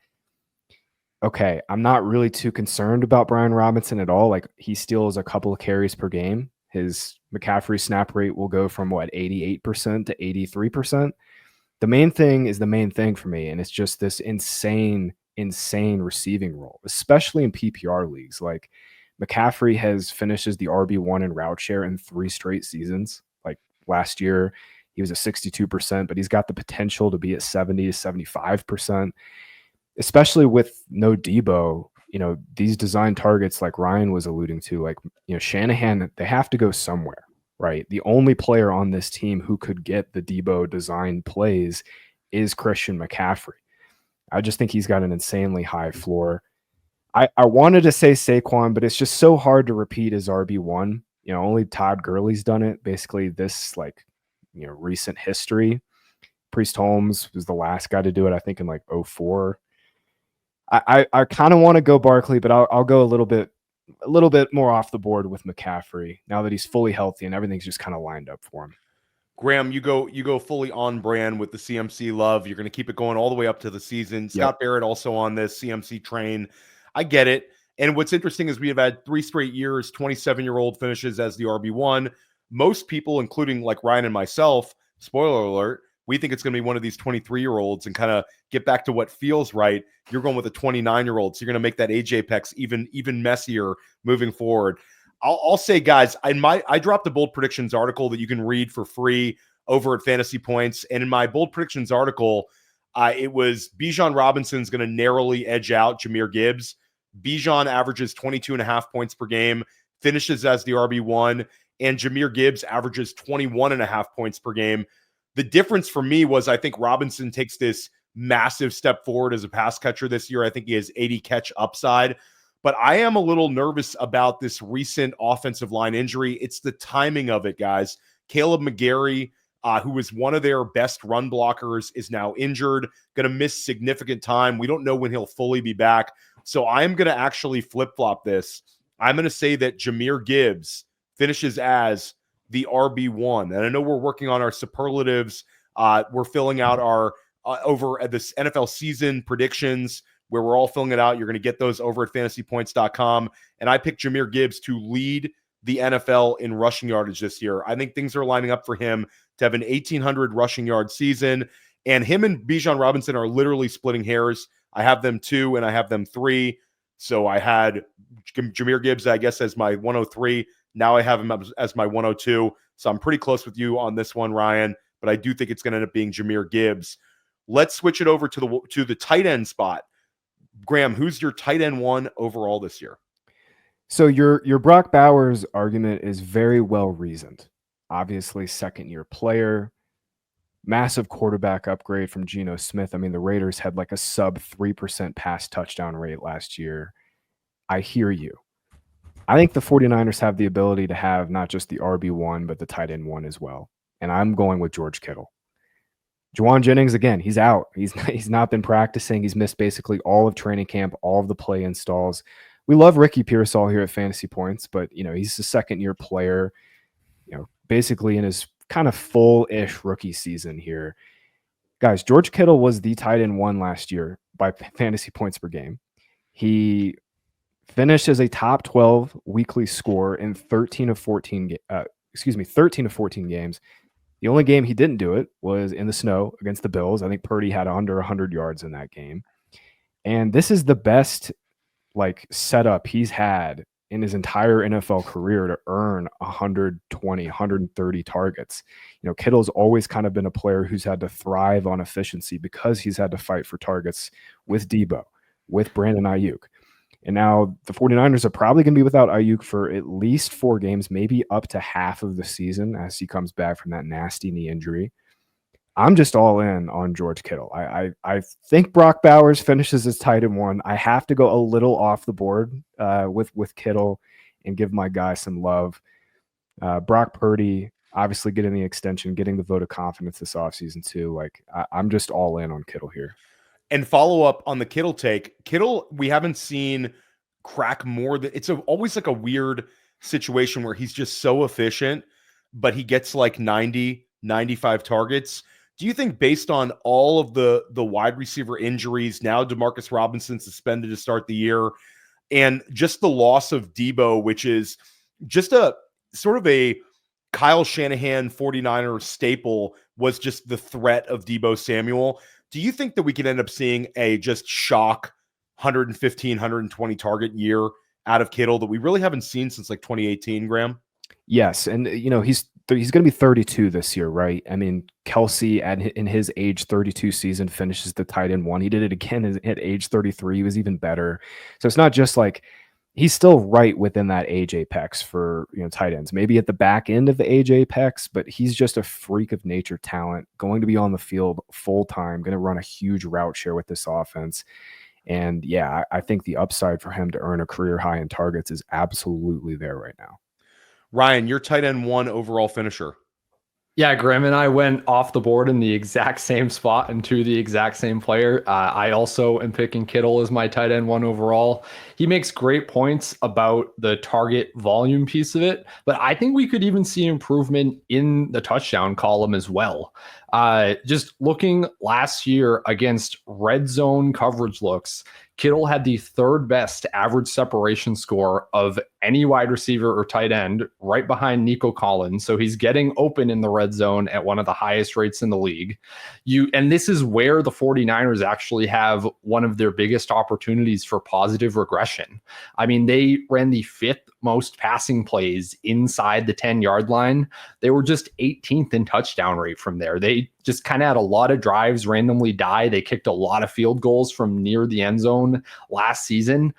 okay, I'm not really too concerned about Brian Robinson at all. Like, he steals a couple of carries per game. His McCaffrey snap rate will go from 88% to 83%. The main thing is the main thing for me. And it's just this insane receiving role, especially in PPR leagues. Like, McCaffrey has finished as the RB1 in route share in 3 straight seasons. Like, last year, he was at 62%, but he's got the potential to be at 70 to 75%, especially with no Debo. You know, these design targets, like Ryan was alluding to, like, you know, Shanahan, they have to go somewhere, right? The only player on this team who could get the Debo design plays is Christian McCaffrey. I just think he's got an insanely high floor. I wanted to say Saquon, but it's just so hard to repeat as RB1. You know, only Todd Gurley's done it. Basically, this, like, you know, recent history. Priest Holmes was the last guy to do it, I think, in like 2004. I kind of want to go Barkley, but I'll go a little bit more off the board with McCaffrey now that he's fully healthy and everything's just kind of lined up for him. Graham, you go fully on brand with the CMC love. You're going to keep it going all the way up to the season. Scott Barrett also on this CMC train. I get it. And what's interesting is we have had 3 straight years, 27-year-old finishes as the RB1. Most people, including like Ryan and myself, spoiler alert, we think it's going to be one of these 23-year-olds and kind of get back to what feels right. You're going with a 29-year-old, so you're going to make that age apex even messier moving forward. I'll say, guys, I dropped a bold predictions article that you can read for free over at Fantasy Points, and in my bold predictions article, it was Bijan Robinson's going to narrowly edge out Jahmyr Gibbs. Bijan averages 22.5 points per game, finishes as the RB1, and Jahmyr Gibbs averages 21.5 points per game. The difference for me was I think Robinson takes this massive step forward as a pass catcher this year. I think he has 80 catch upside, but I am a little nervous about this recent offensive line injury. It's the timing of it, guys. Caleb McGarry, who was one of their best run blockers, is now injured, going to miss significant time. We don't know when he'll fully be back. So I'm going to actually flip-flop this. I'm going to say that Jahmyr Gibbs finishes as the RB1. And I know we're working on our superlatives. We're filling out our over at this NFL season predictions where we're all filling it out. You're going to get those over at fantasypoints.com. And I picked Jahmyr Gibbs to lead the NFL in rushing yardage this year. I think things are lining up for him to have an 1,800 rushing yard season. And him and Bijan Robinson are literally splitting hairs. I have them 2 and I have them 3. So I had Jahmyr Gibbs, I guess, as my 103. Now I have him as my 102. So I'm pretty close with you on this one, Ryan. But I do think it's going to end up being Jahmyr Gibbs. Let's switch it over to the tight end spot. Graham, who's your tight end 1 overall this year? So your Brock Bowers argument is very well reasoned. Obviously, second-year player, massive quarterback upgrade from Geno Smith. I mean, the Raiders had like a sub 3% pass touchdown rate last year. I hear you. I think the 49ers have the ability to have not just the RB1, but the tight end 1 as well. And I'm going with George Kittle. Juwan Jennings, again, he's out. He's not been practicing. He's missed basically all of training camp, all of the play installs. we love Ricky Pearsall here at Fantasy Points, but he's a second-year player, basically in his kind of full-ish rookie season here. Guys, George Kittle was the tight end 1 last year by fantasy points per game. He finished as a top 12 weekly scorer in 13 of 14 games. The only game he didn't do it was in the snow against the Bills. I think Purdy had under 100 yards in that game. And this is the best setup he's had in his entire NFL career to earn 120, 130 targets. Kittle's always kind of been a player who's had to thrive on efficiency because he's had to fight for targets with Debo, with Brandon Ayuk. And now the 49ers are probably going to be without Ayuk for at least 4 games, maybe up to half of the season as he comes back from that nasty knee injury. I'm just all in on George Kittle. I think Brock Bowers finishes as tight end 1. I have to go a little off the board with Kittle and give my guy some love. Brock Purdy, obviously getting the extension, getting the vote of confidence this offseason too. I'm just all in on Kittle here. And follow up on the Kittle take. Kittle, we haven't seen crack more than it's always like a weird situation where he's just so efficient, but he gets 90, 95 targets. Do you think based on all of the wide receiver injuries, now Demarcus Robinson suspended to start the year, and just the loss of Debo, which is just a sort of a Kyle Shanahan 49er staple, was just the threat of Debo Samuel. Do you think that we could end up seeing a just shock 115, 120 target year out of Kittle that we really haven't seen since 2018, Graham? Yes, and he's going to be 32 this year, right? I mean, Kelsey in his age 32 season finishes the tight end 1. He did it again at age 33. He was even better. So it's not just he's still right within that age apex for tight ends. Maybe at the back end of the age apex, but he's just a freak of nature talent, going to be on the field full time, going to run a huge route share with this offense. And yeah, I think the upside for him to earn a career high in targets is absolutely there right now. Ryan, your tight end 1 overall finisher. Yeah, Graham and I went off the board in the exact same spot and to the exact same player. I also am picking Kittle as my tight end 1 overall. He makes great points about the target volume piece of it, but I think we could even see improvement in the touchdown column as well. Just looking last year against red zone coverage looks, Kittle had the 3rd best average separation score of any wide receiver or tight end, right behind Nico Collins. So he's getting open in the red zone at one of the highest rates in the league. And this is where the 49ers actually have one of their biggest opportunities for positive regression. I mean, they ran the 5th most passing plays inside the 10-yard line. They were just 18th in touchdown rate from there. They just kind of had a lot of drives randomly die. They kicked a lot of field goals from near the end zone last season.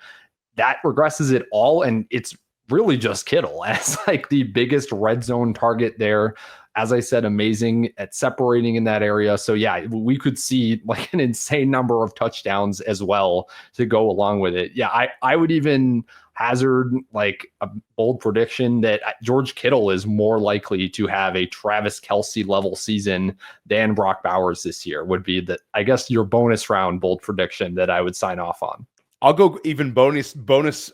That regresses it all, and it's really just Kittle as the biggest red zone target there. As I said, amazing at separating in that area. So yeah, we could see an insane number of touchdowns as well to go along with it. Yeah, I would even hazard a bold prediction that George Kittle is more likely to have a Travis Kelce level season than Brock Bowers this year. Would be I guess your bonus round bold prediction that I would sign off on. I'll go even bonus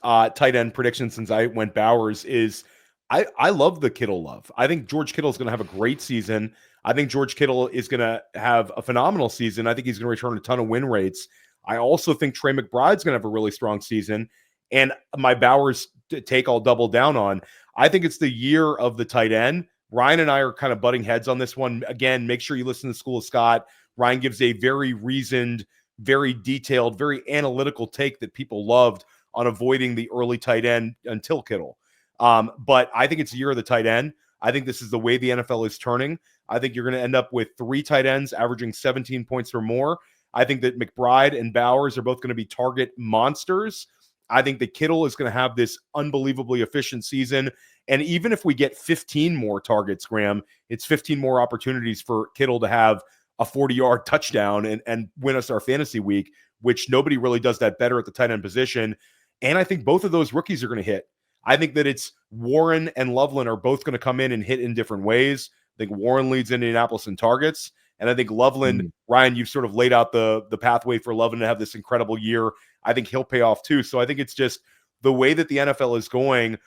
tight end prediction since I went Bowers is I love the Kittle love. I think George Kittle is going to have a great season. I think George Kittle is going to have a phenomenal season. I think he's going to return a ton of win rates. I also think Trey McBride's going to have a really strong season. And my Bowers take I'll double down on. I think it's the year of the tight end. Ryan and I are kind of butting heads on this one. Again, make sure you listen to School of Scott. Ryan gives a very reasoned, very detailed, very analytical take that people loved on avoiding the early tight end until Kittle. But I think it's the year of the tight end. I think this is the way the NFL is turning. I think you're going to end up with 3 tight ends averaging 17 points or more. I think that McBride and Bowers are both going to be target monsters. I think that Kittle is going to have this unbelievably efficient season. And even if we get 15 more targets, Graham, it's 15 more opportunities for Kittle to have a 40-yard touchdown and win us our fantasy week, which nobody really does that better at the tight end position. And I think both of those rookies are going to hit. I think that it's Warren and Loveland are both going to come in and hit in different ways. I think Warren leads Indianapolis in targets. And I think Loveland, Ryan, you've sort of laid out the pathway for Loveland to have this incredible year. I think he'll pay off too. So I think it's just the way that the NFL is going,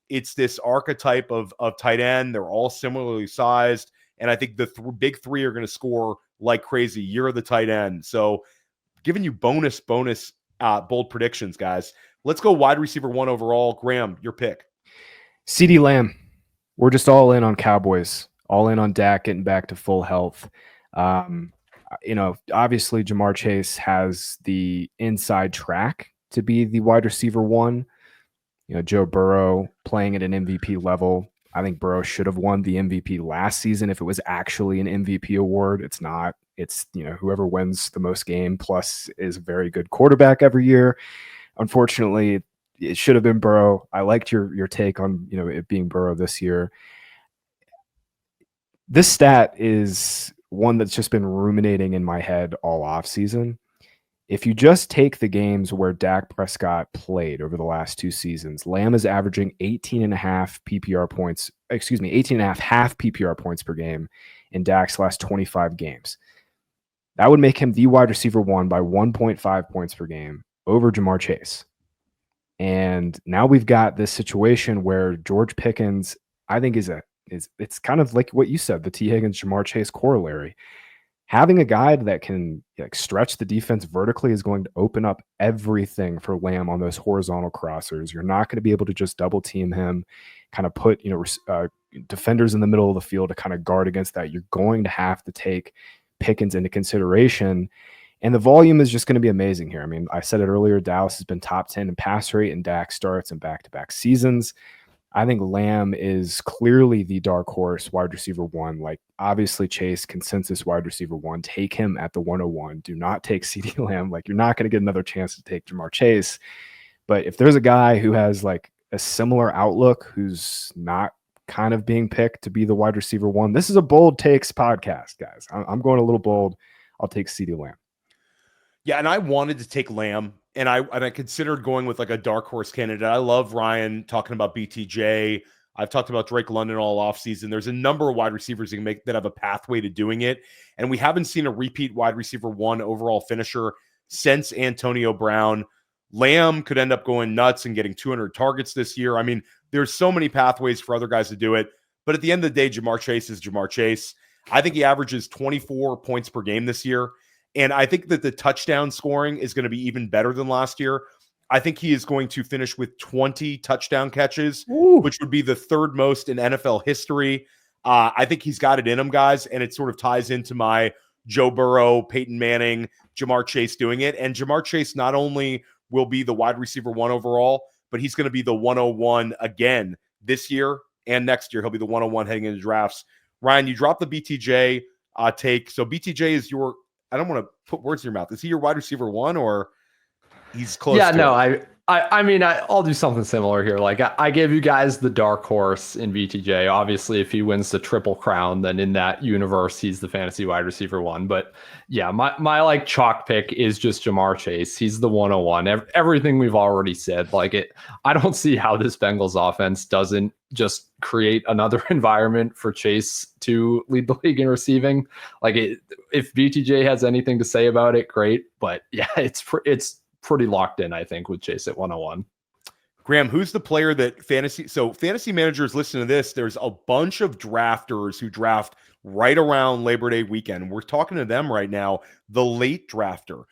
it's this archetype of tight end. They're all similarly sized. And I think the big three are going to score like crazy. You're the tight end. So giving you bonus bold predictions, guys. Let's go wide receiver 1 overall. Graham, your pick. CeeDee Lamb. We're just all in on Cowboys, all in on Dak getting back to full health. Obviously Ja'Marr Chase has the inside track to be the wide receiver 1. Joe Burrow playing at an MVP level. I think Burrow should have won the MVP last season if it was actually an MVP award. It's not. It's, whoever wins the most game plus is a very good quarterback every year. Unfortunately, it should have been Burrow. I liked your take on, it being Burrow this year. This stat is one that's just been ruminating in my head all offseason. If you just take the games where Dak Prescott played over the last 2 seasons, Lamb is averaging 18.5 half PPR points per game in Dak's last 25 games. That would make him the wide receiver 1 by 1.5 points per game over Ja'Marr Chase. And now we've got this situation where George Pickens, I think, it's kind of like what you said, the T. Higgins Ja'Marr Chase corollary. Having a guy that can stretch the defense vertically is going to open up everything for Lamb on those horizontal crossers. You're not going to be able to just double team him, kind of put defenders in the middle of the field to kind of guard against that. You're going to have to take Pickens into consideration, and the volume is just going to be amazing here. I mean, I said it earlier, Dallas has been top 10 in pass rate and Dak starts in back-to-back seasons. I think Lamb is clearly the dark horse wide receiver 1. Like, obviously Chase, consensus wide receiver 1. Take him at the 101. Do not take CeeDee Lamb. Like, you're not going to get another chance to take Ja'Marr Chase. But if there's a guy who has like a similar outlook, who's not kind of being picked to be the wide receiver 1, this is a bold takes podcast, guys. I'm going a little bold. I'll take CeeDee Lamb. Yeah, and I wanted to take Lamb. And I considered going with like a dark horse candidate. I love Ryan talking about BTJ. I've talked about Drake London all offseason. There's a number of wide receivers that have a pathway to doing it. And we haven't seen a repeat wide receiver 1 overall finisher since Antonio Brown. Lamb could end up going nuts and getting 200 targets this year. I mean, there's so many pathways for other guys to do it. But at the end of the day, Ja'Marr Chase is Ja'Marr Chase. I think he averages 24 points per game this year. And I think that the touchdown scoring is going to be even better than last year. I think he is going to finish with 20 touchdown catches, which would be the 3rd most in NFL history. I think he's got it in him, guys, and it sort of ties into my Joe Burrow, Peyton Manning, Ja'Marr Chase doing it. And Ja'Marr Chase not only will be the wide receiver 1 overall, but he's going to be the 101 again this year and next year. He'll be the 101 heading into drafts. Ryan, you dropped the BTJ take. So BTJ is your – I don't want to put words in your mouth. Is he your wide receiver 1 or he's close? Yeah, to no, it? I'll do something similar here. Like I gave you guys the dark horse in BTJ. Obviously, if he wins the Triple Crown, then in that universe, he's the fantasy wide receiver 1. But yeah, my like chalk pick is just Ja'Marr Chase. He's the 101. Everything we've already said. Like I don't see how this Bengals offense doesn't just create another environment for Chase to lead the league in receiving. Like if BTJ has anything to say about it, great. But yeah, it's pretty locked in, I think, with Chase at 101. Graham, who's the player that fantasy managers listen to this? There's a bunch of drafters who draft right around Labor Day weekend. We're talking to them right now, the late drafter.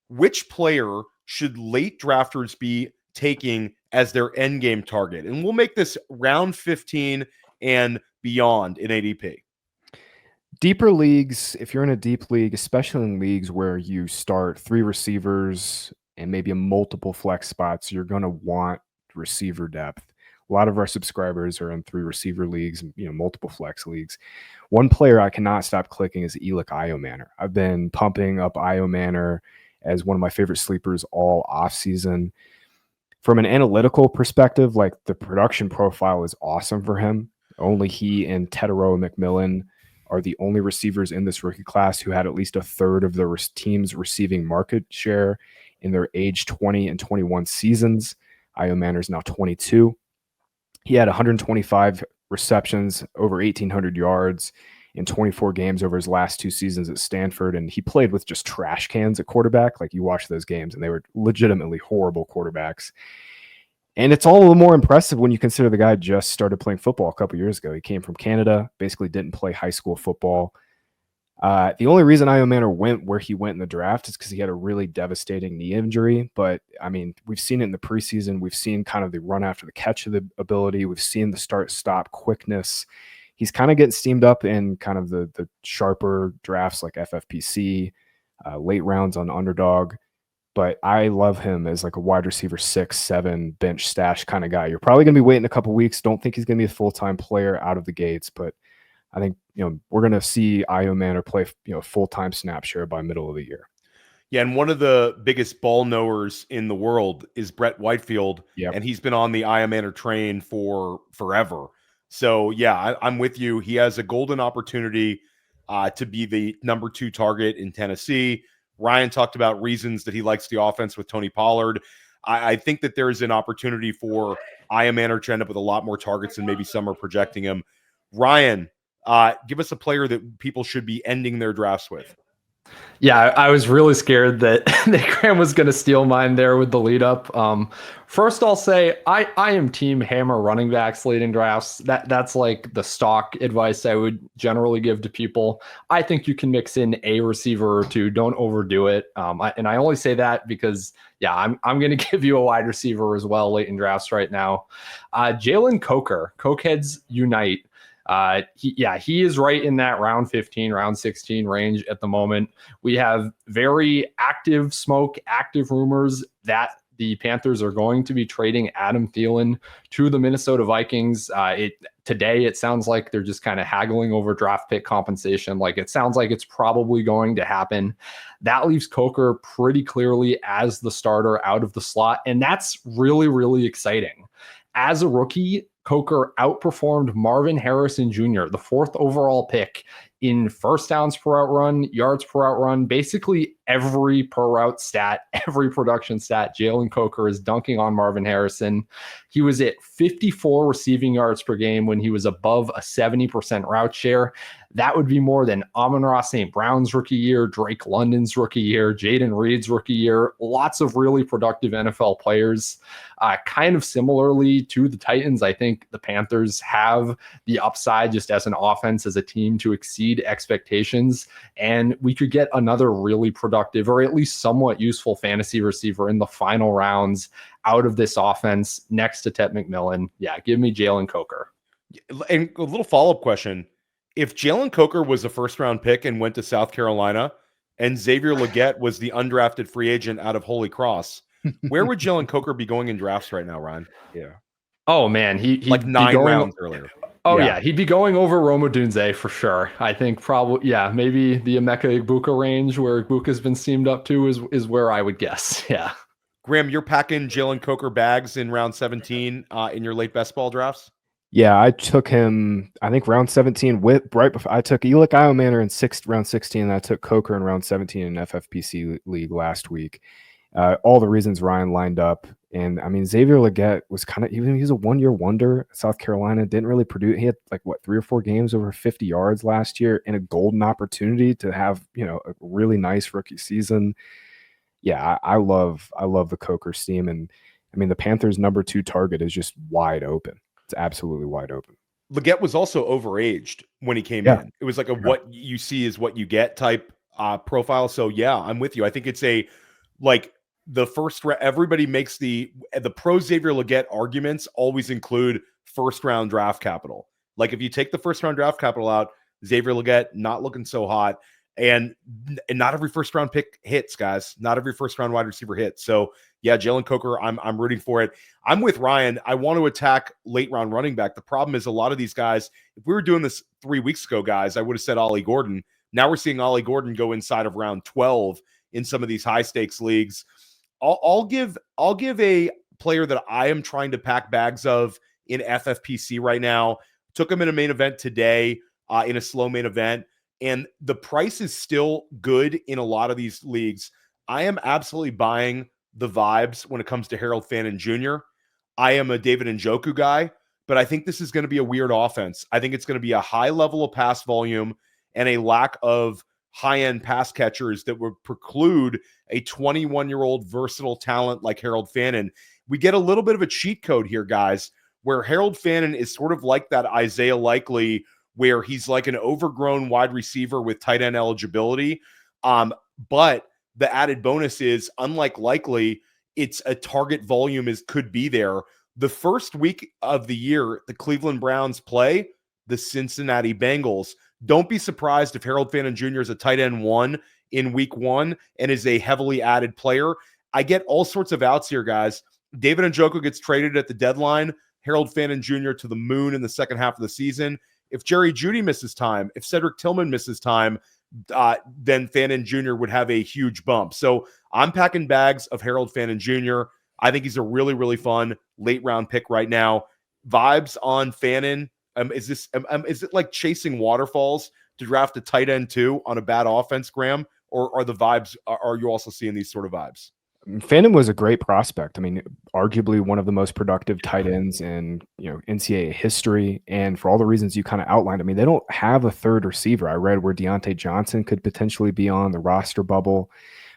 Which player should late drafters be taking as their end game target? And we'll make this round 15 and beyond in ADP. Deeper leagues, if you're in a deep league, especially in leagues where you start 3 receivers and maybe a multiple flex spots, you're going to want receiver depth. A lot of our subscribers are in 3 receiver leagues, multiple flex leagues. One player I cannot stop clicking is Elic Ayomanor. I've been pumping up Ayomanor as one of my favorite sleepers all offseason. From an analytical perspective, like the production profile is awesome for him. Only he and Tet McMillan are the only receivers in this rookie class who had at least a third of the team's receiving market share in their age 20 and 21 seasons. Ayomanor is now 22. He had 125 receptions, over 1,800 yards in 24 games over his last 2 seasons at Stanford, and he played with just trash cans at quarterback. Like, you watch those games, and they were legitimately horrible quarterbacks. And it's all the more impressive when you consider the guy just started playing football a couple years ago. He came from Canada, basically didn't play high school football. The only reason Ayomanor went where he went in the draft is because he had a really devastating knee injury. But, I mean, we've seen it in the preseason. We've seen kind of the run after the catch of the ability. We've seen the start-stop quickness. He's kind of getting steamed up in kind of the sharper drafts like FFPC, late rounds on Underdog. But I love him as like a wide receiver 6-7 bench stash kind of guy. You're probably going to be waiting a couple weeks. Don't think he's going to be a full-time player out of the gates, but I think, we're going to see Ayomanor play, full-time snap share by middle of the year. Yeah, and one of the biggest ball knowers in the world is Brett Whitefield, and he's been on the Ayomanor train for forever. So, yeah, I'm with you. He has a golden opportunity to be the number 2 target in Tennessee. Ryan talked about reasons that he likes the offense with Tony Pollard. I think that there is an opportunity for Ayomanor to end up with a lot more targets than maybe some are projecting him. Ryan, give us a player that people should be ending their drafts with. Yeah, I was really scared that Graham was going to steal mine there with the lead up. First, I'll say I am team hammer running backs leading drafts. That's like the stock advice I would generally give to people. I think you can mix in a receiver or two. Don't overdo it. And I only say that because, yeah, I'm going to give you a wide receiver as well late in drafts right now. Jalen Coker, Cokeheads Unite. He is right in that round 15, round 16 range at the moment. We have very active rumors that the Panthers are going to be trading Adam Thielen to the Minnesota Vikings. Today, it sounds like they're just kind of haggling over draft pick compensation. Like, it sounds like it's probably going to happen. That leaves Coker pretty clearly as the starter out of the slot. And that's really, really exciting. As a rookie, Coker outperformed Marvin Harrison Jr., the 4th overall pick, in first downs per route run, yards per route run, basically every per route stat, every production stat. Jalen Coker is dunking on Marvin Harrison. He was at 54 receiving yards per game when he was above a 70% route share. That would be more than Amon-Ra St. Brown's rookie year, Drake London's rookie year, Jaden Reed's rookie year. Lots of really productive NFL players. Kind of similarly to the Titans, I think the Panthers have the upside just as an offense, as a team, to exceed expectations. And we could get another really productive, or at least somewhat useful, fantasy receiver in the final rounds out of this offense next to Tet McMillan. Yeah, give me Jalen Coker. And a little follow-up question. If Jalen Coker was a first-round pick and went to South Carolina, and Xavier Legette was the undrafted free agent out of Holy Cross, where would Jalen Coker be going in drafts right now, Ryan? Yeah. Oh, man. He'd like 9 rounds earlier. Oh, yeah. He'd be going over Rome Odunze for sure. I think probably, maybe the Emeka Egbuka range where Egbuka's been steamed up to is where I would guess. Yeah. Graham, you're packing Jalen Coker bags in round 17 in your late best ball drafts? Yeah, I took him, I think, round 17 right before. I took Elic Ayomanor in round 16, and I took Coker in round 17 in FFPC league last week. All the reasons Ryan lined up. And I mean, Xavier Legette was he was a 1-year wonder at South Carolina, didn't really produce. He had 3 or 4 games over 50 yards last year, and a golden opportunity to have, a really nice rookie season. Yeah, I love the Coker steam. And I mean, the Panthers' number 2 target is just wide open. It's absolutely wide open. Legette was also overaged when he came in. It was like what you see is what you get type profile. So yeah, I'm with you. I think it's the first everybody makes the pro Xavier Legette arguments always include first round draft capital. Like, if you take the first round draft capital out, Xavier Legette not looking so hot, and not every first round pick hits, guys. Not every first round wide receiver hits. So yeah, Jalen Coker, I'm rooting for it. I'm with Ryan. I want to attack late round running back. The problem is a lot of these guys, if we were doing this 3 weeks ago, guys, I would have said Ollie Gordon. Now we're seeing Ollie Gordon go inside of round 12 in some of these high stakes leagues. I'll give a player that I am trying to pack bags of in FFPC right now. Took him in a main event today, in a slow main event, and the price is still good in a lot of these leagues. I am absolutely buying the vibes when it comes to Harold Fannin Jr. I am a David Njoku guy, but I think this is going to be a weird offense. I think it's going to be a high level of pass volume and a lack of high-end pass catchers that would preclude a 21-year-old versatile talent like Harold Fannin. we get a little bit of a cheat code here, guys, where Harold Fannin is sort of like that Isaiah Likely, where he's like an overgrown wide receiver with tight end eligibility. But the added bonus is, unlike Likely, it's a target volume could be there. The first week of the year, the Cleveland Browns play the Cincinnati Bengals. Don't be surprised if Harold Fannin Jr. is a tight end 1 in week 1 and is a heavily added player. I get all sorts of outs here, guys. David Njoku gets traded at the deadline. Harold Fannin Jr. to the moon in the second half of the season. If Jerry Jeudy misses time, if Cedric Tillman misses time, then Fannin Jr. would have a huge bump. So I'm packing bags of Harold Fannin Jr. I think he's a really, really fun late round pick right now. Vibes on Fannin. Is it like chasing waterfalls to draft a tight end 2 on a bad offense, Graham? Or are the vibes, are you also seeing these sort of vibes? Fannin was a great prospect. I mean, arguably one of the most productive tight ends in NCAA history. And for all the reasons you kind of outlined, I mean, they don't have a third receiver. I read where Deontay Johnson could potentially be on the roster bubble.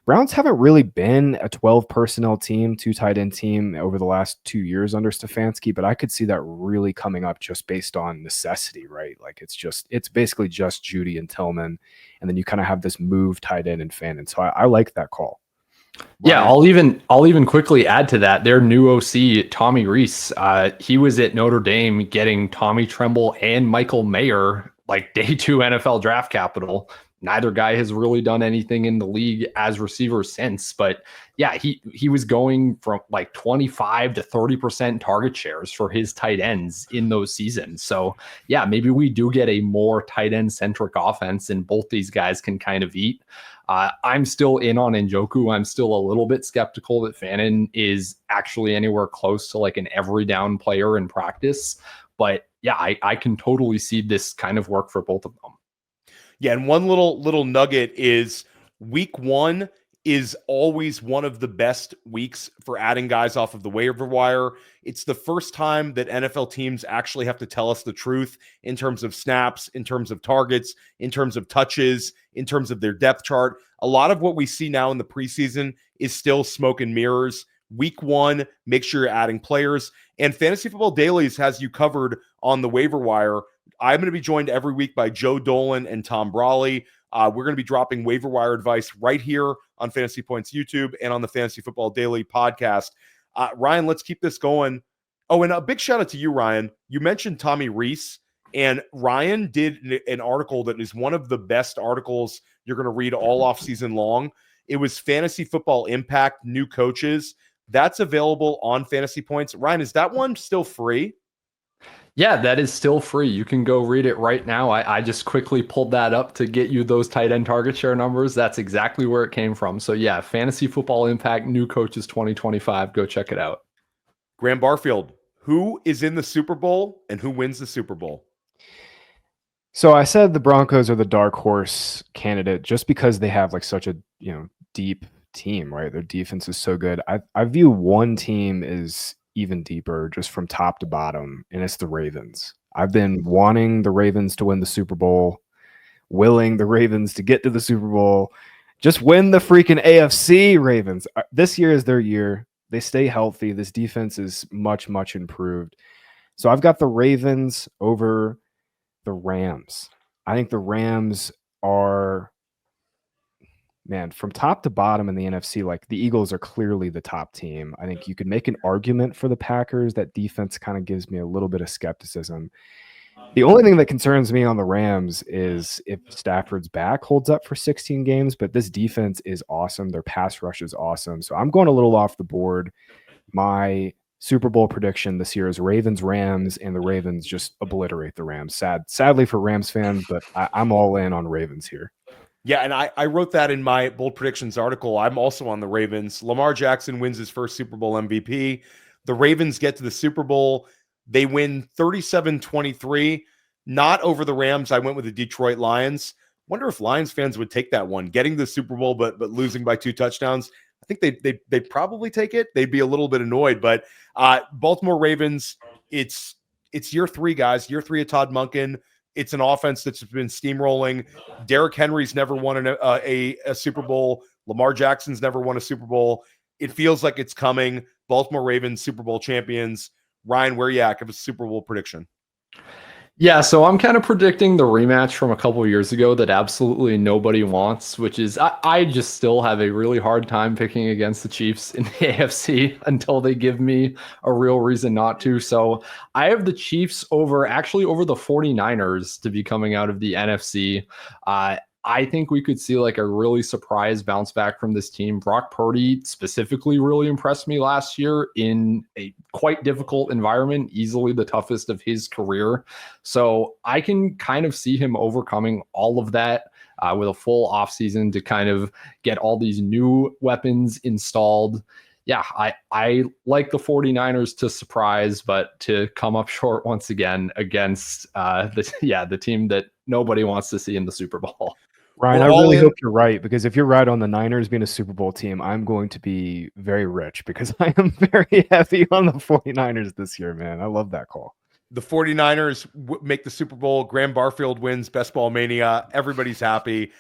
Browns haven't really been a 12 personnel team, 2 tight end team over the last 2 years under Stefanski, but I could see that really coming up just based on necessity, right? Like it's basically just Jeudy and Tillman, and then you kind of have this move tight end and Fannin. So I like that call. Yeah, I'll even quickly add to that. Their new OC, Tommy Rees, he was at Notre Dame getting Tommy Tremble and Michael Mayer like day 2 NFL draft capital. Neither guy has really done anything in the league as receivers since, but yeah, he was going from like 25 to 30% target shares for his tight ends in those seasons. So yeah, maybe we do get a more tight end centric offense and both these guys can kind of eat. I'm still in on Njoku. I'm still a little bit skeptical that Fannin is actually anywhere close to like an every down player in practice, but yeah, I can totally see this kind of work for both of them. Yeah, and one little nugget is week 1 is always one of the best weeks for adding guys off of the waiver wire. It's the first time that NFL teams actually have to tell us the truth in terms of snaps, in terms of targets, in terms of touches, in terms of their depth chart. A lot of what we see now in the preseason is still smoke and mirrors. Week 1, make sure you're adding players. And Fantasy Football Dailies has you covered on the waiver wire. I'm going to be joined every week by Joe Dolan and Tom Brawley. We're going to be dropping waiver wire advice right here on Fantasy Points YouTube and on the Fantasy Football Daily podcast. Ryan, let's keep this going. Oh, and a big shout out to you, Ryan. You mentioned Tommy Rees, and Ryan did an article that is one of the best articles you're going to read all off season long. It was Fantasy Football Impact, New Coaches. That's available on Fantasy Points. Ryan, is that one still free? Yeah, that is still free. You can go read it right now. I just quickly pulled that up to get you those tight end target share numbers. That's exactly where it came from. So yeah, Fantasy Football Impact, New Coaches 2025. Go check it out. Graham Barfield, who is in the Super Bowl and who wins the Super Bowl? So I said the Broncos are the dark horse candidate just because they have like such a deep team, right? Their defense is so good. I view one team as even deeper just from top to bottom, and it's the Ravens. I've been wanting the Ravens to win the Super Bowl, willing the Ravens to get to the Super Bowl. Just win the freaking AFC, Ravens. This year is their year. They stay healthy. This defense is much, much improved. So I've got the Ravens over the Rams. I think the Rams are, man, from top to bottom in the NFC, like the Eagles are clearly the top team. I think you could make an argument for the Packers. That defense kind of gives me a little bit of skepticism. The only thing that concerns me on the Rams is if Stafford's back holds up for 16 games, but this defense is awesome. Their pass rush is awesome. So I'm going a little off the board. My Super Bowl prediction this year is Ravens-Rams, and the Ravens just obliterate the Rams. Sadly for Rams fans, but I'm all in on Ravens here. Yeah, and I wrote that in my Bold Predictions article. I'm also on the Ravens. Lamar Jackson wins his first Super Bowl MVP. The Ravens get to the Super Bowl. They win 37-23, not over the Rams. I went with the Detroit Lions. Wonder if Lions fans would take that one, getting the Super Bowl but losing by 2 touchdowns. I think they'd probably take it. They'd be a little bit annoyed, but Baltimore Ravens, it's year 3, guys. Year 3 of Todd Monken. It's an offense that's been steamrolling. Derrick Henry's never won a Super Bowl. Lamar Jackson's never won a Super Bowl. It feels like it's coming. Baltimore Ravens, Super Bowl champions. Ryan, where you at? Give us a Super Bowl prediction. Yeah, so I'm kind of predicting the rematch from a couple of years ago that absolutely nobody wants, which is I just still have a really hard time picking against the Chiefs in the AFC until they give me a real reason not to. So I have the Chiefs over the 49ers to be coming out of the NFC. I think we could see like a really surprise bounce back from this team. Brock Purdy specifically really impressed me last year in a quite difficult environment, easily the toughest of his career. So I can kind of see him overcoming all of that with a full offseason to kind of get all these new weapons installed. Yeah, I like the 49ers to surprise, but to come up short once again against the team that nobody wants to see in the Super Bowl. Ryan, We're I all really in. hope you're right, because if you're right on the Niners being a Super Bowl team, I'm going to be very rich because I am very heavy on the 49ers this year, man. I love that call. The 49ers make the Super Bowl. Graham Barfield wins Best Ball Mania. Everybody's happy.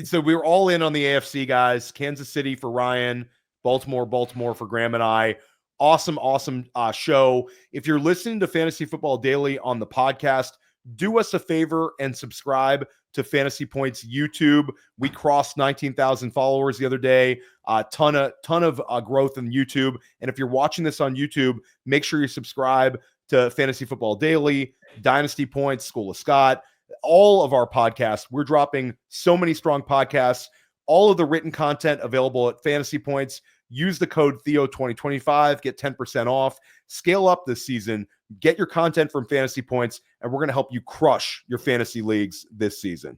So we were all in on the AFC, guys. Kansas City for Ryan, Baltimore for Graham and I. Awesome show. If you're listening to Fantasy Football Daily on the podcast, do us a favor and subscribe to Fantasy Points YouTube. We crossed 19,000 followers the other day. Ton of growth in YouTube. And if you're watching this on YouTube, make sure you subscribe to Fantasy Football Daily, Dynasty Points, School of Scott, all of our podcasts. We're dropping so many strong podcasts. All of the written content available at Fantasy Points. Use the code Theo2025, get 10% off. Scale up this season. Get your content from Fantasy Points, and we're going to help you crush your fantasy leagues this season.